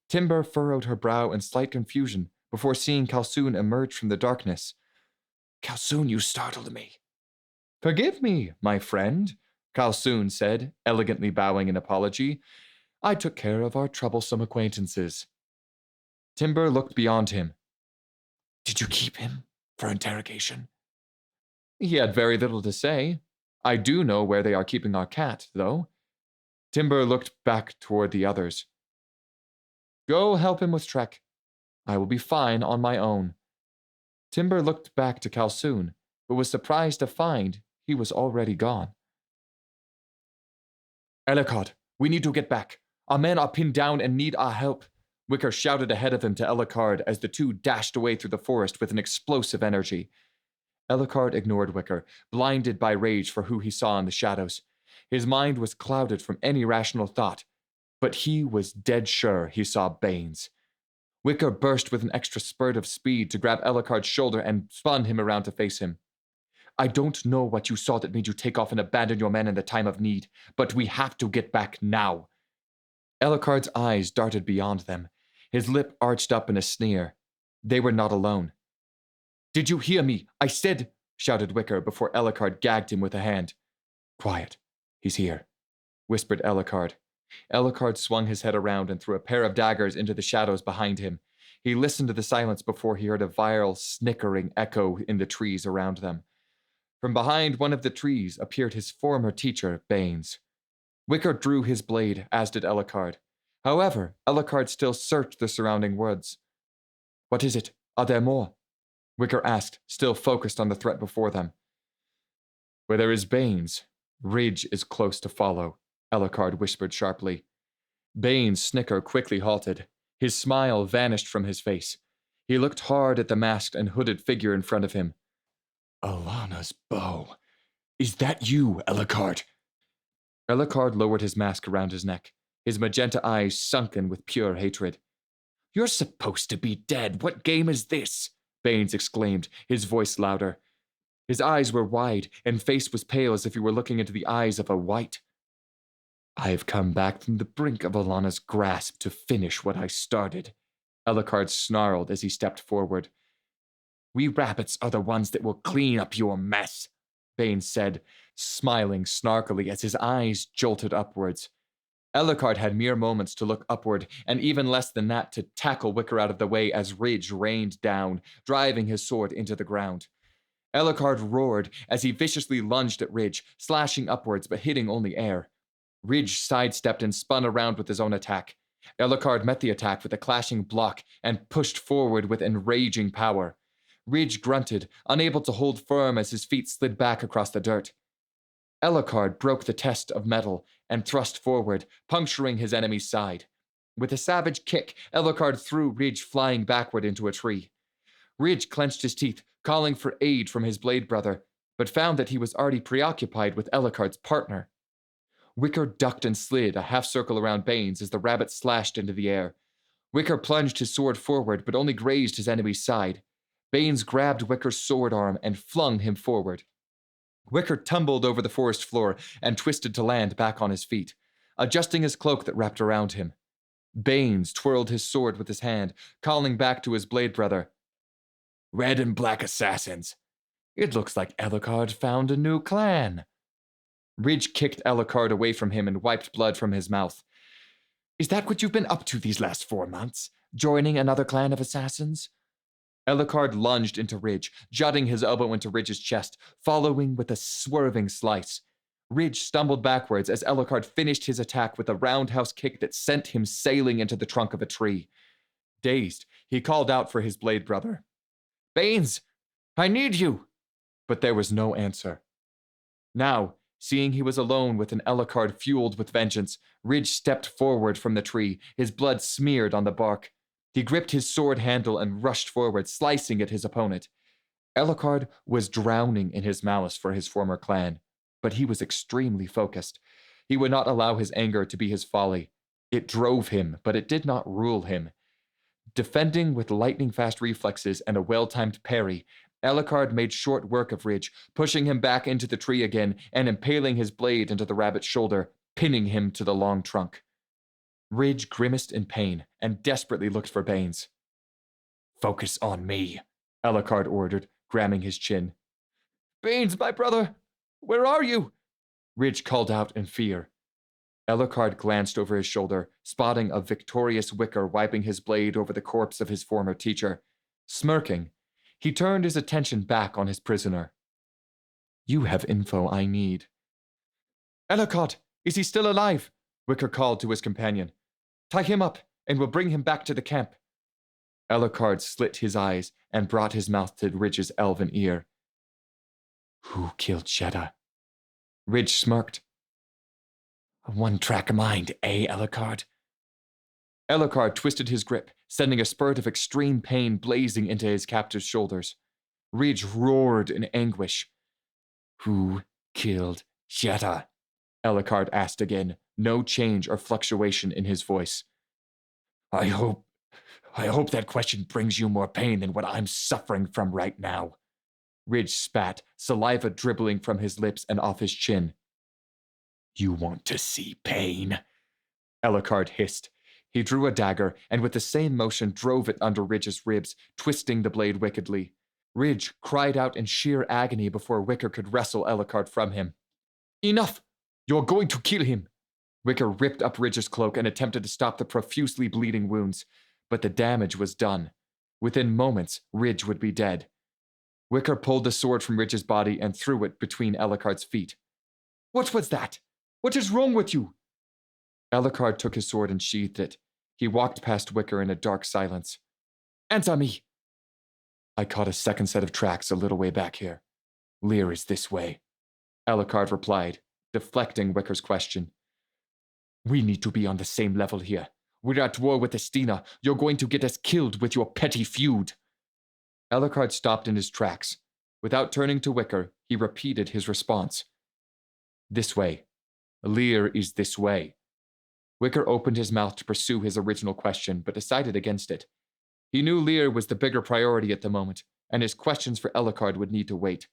Timber furrowed her brow in slight confusion before seeing Kalsoon emerge from the darkness. Kalsoon, you startled me. Forgive me, my friend, Kalsoon said, elegantly bowing in apology. I took care of our troublesome acquaintances. Timber looked beyond him. Did you keep him for interrogation? He had very little to say. I do know where they are keeping our cat, though. Timber looked back toward the others. Go help him with Trek. I will be fine on my own. Timber looked back to Kalsoon, but was surprised to find he was already gone. Ellicott, we need to get back. Our men are pinned down and need our help. Wicker shouted ahead of him to Ellicard as the two dashed away through the forest with an explosive energy. Ellicard ignored Wicker, blinded by rage for who he saw in the shadows. His mind was clouded from any rational thought, but he was dead sure he saw Baines. Wicker burst with an extra spurt of speed to grab Ellicard's shoulder and spun him around to face him. I don't know what you saw that made you take off and abandon your men in the time of need, but we have to get back now. Ellicard's eyes darted beyond them. His lip arched up in a sneer. They were not alone. Did you hear me? I said, shouted Wicker before Ellicard gagged him with a hand. Quiet. He's here, whispered Ellicard. Ellicard swung his head around and threw a pair of daggers into the shadows behind him. He listened to the silence before he heard a vile, snickering echo in the trees around them. From behind one of the trees appeared his former teacher, Baines. Wicker drew his blade, as did Ellicard. However, Ellicard still searched the surrounding woods. What is it? Are there more? Wicker asked, still focused on the threat before them. Where there is Baines, Ridge is close to follow, Ellicard whispered sharply. Baines' snicker quickly halted. His smile vanished from his face. He looked hard at the masked and hooded figure in front of him. Alana's bow. Is that you, Ellicard? Ellicard lowered his mask around his neck, his magenta eyes sunken with pure hatred. You're supposed to be dead. What game is this? Baines exclaimed, his voice louder. His eyes were wide, and face was pale as if he were looking into the eyes of a white. I have come back from the brink of Alana's grasp to finish what I started, Ellicard snarled as he stepped forward. We rabbits are the ones that will clean up your mess, Baines said, smiling snarkily as his eyes jolted upwards. Ellicard had mere moments to look upward, and even less than that to tackle Wicker out of the way as Ridge rained down, driving his sword into the ground. Ellicard roared as he viciously lunged at Ridge, slashing upwards but hitting only air. Ridge sidestepped and spun around with his own attack. Ellicard met the attack with a clashing block and pushed forward with enraging power. Ridge grunted, unable to hold firm as his feet slid back across the dirt. Ellicard broke the test of metal and thrust forward, puncturing his enemy's side. With a savage kick, Ellicard threw Ridge flying backward into a tree. Ridge clenched his teeth, calling for aid from his blade brother, but found that he was already preoccupied with Ellicard's partner. Wicker ducked and slid a half circle around Baines as the rabbit slashed into the air. Wicker plunged his sword forward, but only grazed his enemy's side. Baines grabbed Wicker's sword arm and flung him forward. Wicker tumbled over the forest floor and twisted to land back on his feet, adjusting his cloak that wrapped around him. Baines twirled his sword with his hand, calling back to his blade brother. Red and black assassins. It looks like Ellicard found a new clan. Ridge kicked Ellicard away from him and wiped blood from his mouth. Is that what you've been up to these last 4 months? Joining another clan of assassins? Ellicard lunged into Ridge, jutting his elbow into Ridge's chest, following with a swerving slice. Ridge stumbled backwards as Ellicard finished his attack with a roundhouse kick that sent him sailing into the trunk of a tree. Dazed, he called out for his blade brother. Baines, I need you! But there was no answer. Now, seeing he was alone with an Ellicard fueled with vengeance, Ridge stepped forward from the tree, his blood smeared on the bark. He gripped his sword handle and rushed forward, slicing at his opponent. Ellicard was drowning in his malice for his former clan, but he was extremely focused. He would not allow his anger to be his folly. It drove him, but it did not rule him. Defending with lightning-fast reflexes and a well-timed parry, Ellicard made short work of Ridge, pushing him back into the tree again and impaling his blade into the rabbit's shoulder, pinning him to the long trunk. Ridge grimaced in pain and desperately looked for Baines. Focus on me, Ellicard ordered, grabbing his chin. Baines, my brother! Where are you? Ridge called out in fear. Ellicard glanced over his shoulder, spotting a victorious Wicker wiping his blade over the corpse of his former teacher. Smirking, he turned his attention back on his prisoner. You have info I need. Ellicard, is he still alive? Wicker called to his companion. Tie him up, and we'll bring him back to the camp. Ellicard slit his eyes and brought his mouth to Ridge's elven ear. Who killed Jeddah? Ridge smirked. A one-track mind, eh, Ellicard? Ellicard twisted his grip, sending a spurt of extreme pain blazing into his captor's shoulders. Ridge roared in anguish. Who killed Jeddah? Ellicard asked again, no change or fluctuation in his voice. I hope that question brings you more pain than what I'm suffering from right now. Ridge spat, saliva dribbling from his lips and off his chin. You want to see pain? Ellicard hissed. He drew a dagger, and with the same motion drove it under Ridge's ribs, twisting the blade wickedly. Ridge cried out in sheer agony before Wicker could wrestle Ellicard from him. Enough! You're going to kill him! Wicker ripped up Ridge's cloak and attempted to stop the profusely bleeding wounds, but the damage was done. Within moments, Ridge would be dead. Wicker pulled the sword from Ridge's body and threw it between Ellicard's feet. What was that? What is wrong with you? Ellicard took his sword and sheathed it. He walked past Wicker in a dark silence. Answer me! I caught a second set of tracks a little way back here. Lear is this way. Ellicard replied, deflecting Wicker's question. We need to be on the same level here. We're at war with Estina. You're going to get us killed with your petty feud. Ellicard stopped in his tracks. Without turning to Wicker, he repeated his response. This way. Lear is this way. Wicker opened his mouth to pursue his original question, but decided against it. He knew Lear was the bigger priority at the moment, and his questions for Ellicard would need to wait.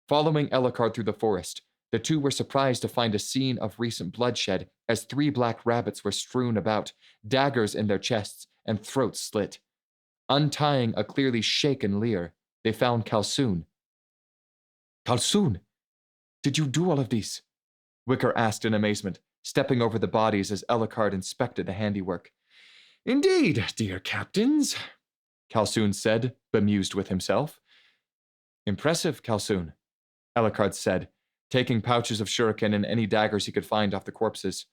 Following Ellicard through the forest, the two were surprised to find a scene of recent bloodshed as 3 black rabbits were strewn about, daggers in their chests and throats slit. Untying a clearly shaken Lear, they found Kalsoon. Kalsoon, did you do all of these? Wicker asked in amazement, stepping over the bodies as Ellicard inspected the handiwork. Indeed, dear captains, Kalsoon said, bemused with himself. Impressive, Kalsoon, Ellicard said, taking pouches of shuriken and any daggers he could find off the corpses.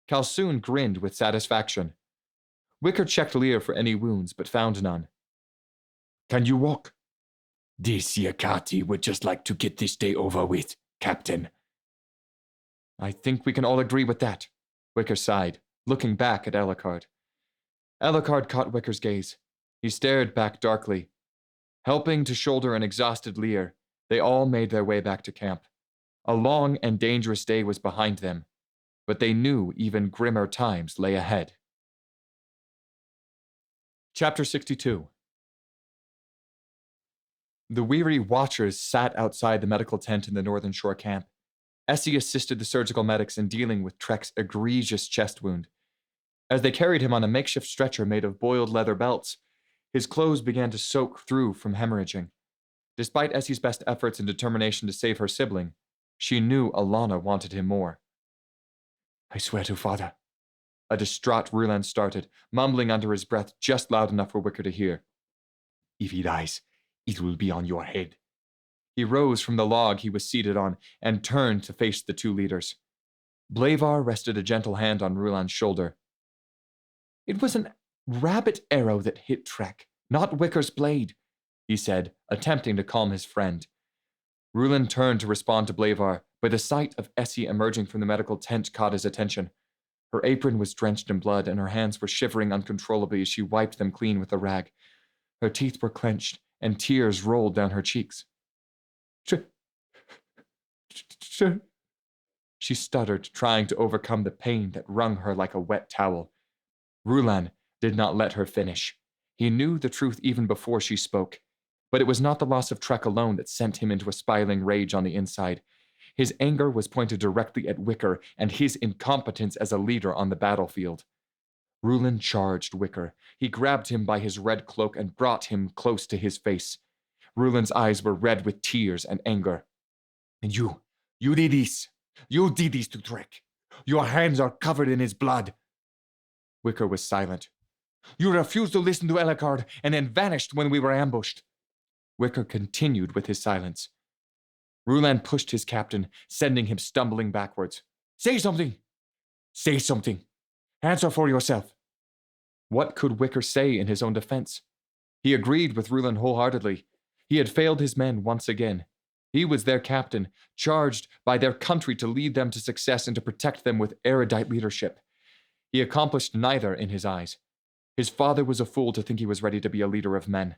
Kalsoon grinned with satisfaction. Wicker checked Lear for any wounds, but found none. Can you walk? This Yakati would just like to get this day over with, Captain. I think we can all agree with that, Wicker sighed, looking back at Ellicard. Ellicard caught Wicker's gaze. He stared back darkly. Helping to shoulder an exhausted Lear, they all made their way back to camp. A long and dangerous day was behind them, but they knew even grimmer times lay ahead. Chapter 62. The weary watchers sat outside the medical tent in the Northern Shore camp. Essie assisted the surgical medics in dealing with Trek's egregious chest wound. As they carried him on a makeshift stretcher made of boiled leather belts, his clothes began to soak through from hemorrhaging. Despite Essie's best efforts and determination to save her sibling, she knew Alana wanted him more. I swear to Father. A distraught Ruland started, mumbling under his breath just loud enough for Wicker to hear. If he dies, it will be on your head. He rose from the log he was seated on and turned to face the two leaders. Blavar rested a gentle hand on Ruland's shoulder. It was an rabbit arrow that hit Trek, not Wicker's blade, he said, attempting to calm his friend. Ruland turned to respond to Blavar, but the sight of Essie emerging from the medical tent caught his attention. Her apron was drenched in blood, and her hands were shivering uncontrollably as she wiped them clean with a rag. Her teeth were clenched, and tears rolled down her cheeks. She stuttered, trying to overcome the pain that wrung her like a wet towel. Ruland did not let her finish. He knew the truth even before she spoke. But it was not the loss of Trek alone that sent him into a spiraling rage on the inside. His anger was pointed directly at Wicker and his incompetence as a leader on the battlefield. Ruland charged Wicker. He grabbed him by his red cloak and brought him close to his face. Ruland's eyes were red with tears and anger. And you did this. You did this to Trek. Your hands are covered in his blood. Wicker was silent. You refused to listen to Ellicard and then vanished when we were ambushed. Wicker continued with his silence. Ruland pushed his captain, sending him stumbling backwards. Say something! Say something! Answer for yourself! What could Wicker say in his own defense? He agreed with Ruland wholeheartedly. He had failed his men once again. He was their captain, charged by their country to lead them to success and to protect them with erudite leadership. He accomplished neither in his eyes. His father was a fool to think he was ready to be a leader of men.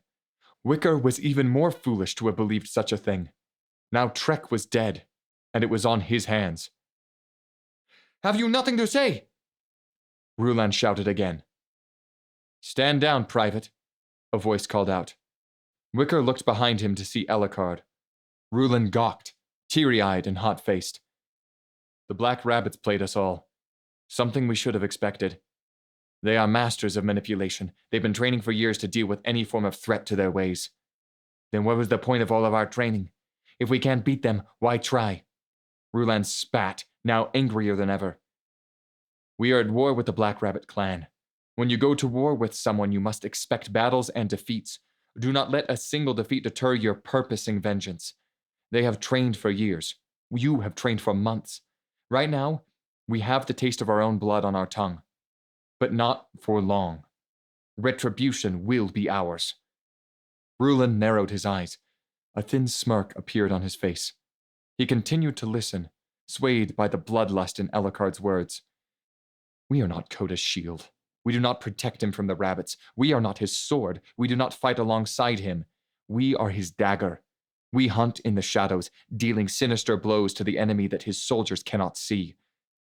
Wicker was even more foolish to have believed such a thing. Now Trek was dead, and it was on his hands. Have you nothing to say? Ruland shouted again. Stand down, Private, a voice called out. Wicker looked behind him to see Ellicard. Ruland gawked, teary-eyed and hot-faced. The Black Rabbits played us all. Something we should have expected. They are masters of manipulation. They've been training for years to deal with any form of threat to their ways. Then what was the point of all of our training? If we can't beat them, why try? Ruland spat, now angrier than ever. We are at war with the Black Rabbit clan. When you go to war with someone, you must expect battles and defeats. Do not let a single defeat deter your purposing vengeance. They have trained for years. You have trained for months. Right now, we have the taste of our own blood on our tongue. But not for long. Retribution will be ours. Ruland narrowed his eyes. A thin smirk appeared on his face. He continued to listen, swayed by the bloodlust in Ellicard's words. We are not Koda's shield. We do not protect him from the rabbits. We are not his sword. We do not fight alongside him. We are his dagger. We hunt in the shadows, dealing sinister blows to the enemy that his soldiers cannot see.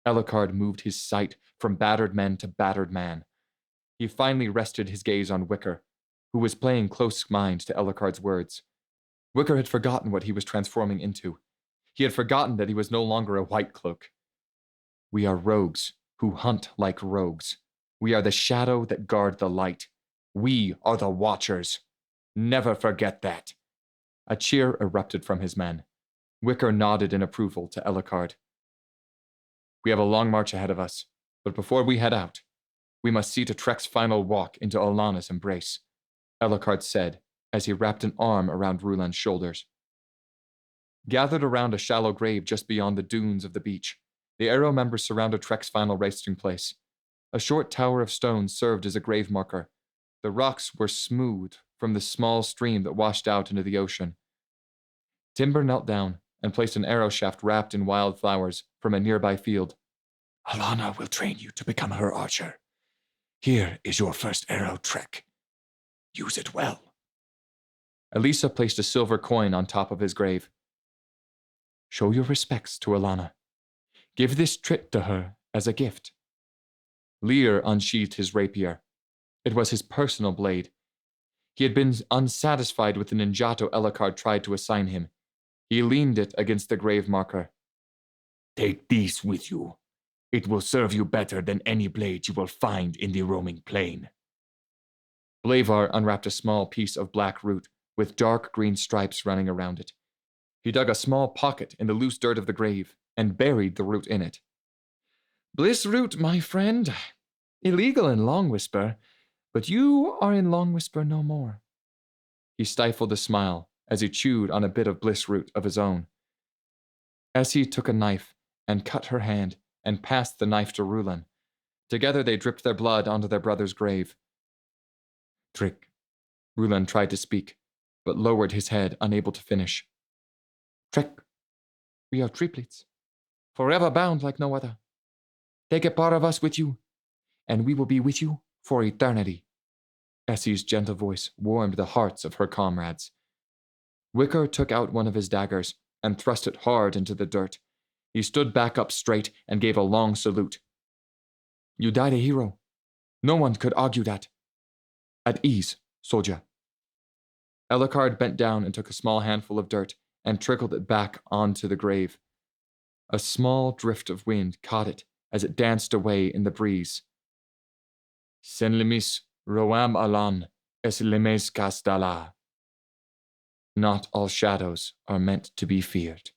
Ellicard moved his sight from battered men to battered man. He finally rested his gaze on Wicker, who was playing close mind to Ellicard's words. Wicker had forgotten what he was transforming into. He had forgotten that he was no longer a white cloak. We are rogues who hunt like rogues. We are the shadow that guard the light. We are the Watchers. Never forget that. A cheer erupted from his men. Wicker nodded in approval to Ellicard. We have a long march ahead of us, but before we head out, we must see to Trek's final walk into Alana's embrace, Ellicard said as he wrapped an arm around Ruland's shoulders. Gathered around a shallow grave just beyond the dunes of the beach, the Arrow members surrounded Trek's final resting place. A short tower of stone served as a grave marker. The rocks were smooth from the small stream that washed out into the ocean. Timber knelt down and placed an arrow shaft wrapped in wild flowers from a nearby field. Alana will train you to become her archer. Here is your first arrow, Trek. Use it well. Elisa placed a silver coin on top of his grave. Show your respects to Alana. Give this trit to her as a gift. Lear unsheathed his rapier. It was his personal blade. He had been unsatisfied with the ninjato Ellicard tried to assign him. He leaned it against the grave marker. Take these with you. It will serve you better than any blade you will find in the roaming plain. Blavar unwrapped a small piece of black root with dark green stripes running around it. He dug a small pocket in the loose dirt of the grave and buried the root in it. Bliss root, my friend. Illegal in Long Whisper, but you are in Long Whisper no more. He stifled a smile as he chewed on a bit of bliss root of his own. Essie took a knife and cut her hand and passed the knife to Rulon. Together they dripped their blood onto their brother's grave. Trick. Rulon tried to speak, but lowered his head, unable to finish. Trek, we are triplets, forever bound like no other. Take a part of us with you, and we will be with you for eternity. Essie's gentle voice warmed the hearts of her comrades. Wicker took out one of his daggers and thrust it hard into the dirt. He stood back up straight and gave a long salute. You died a hero. No one could argue that. At ease, soldier. Ellicard bent down and took a small handful of dirt and trickled it back onto the grave. A small drift of wind caught it as it danced away in the breeze. Senlimis roam alan es limes castala. Not all shadows are meant to be feared.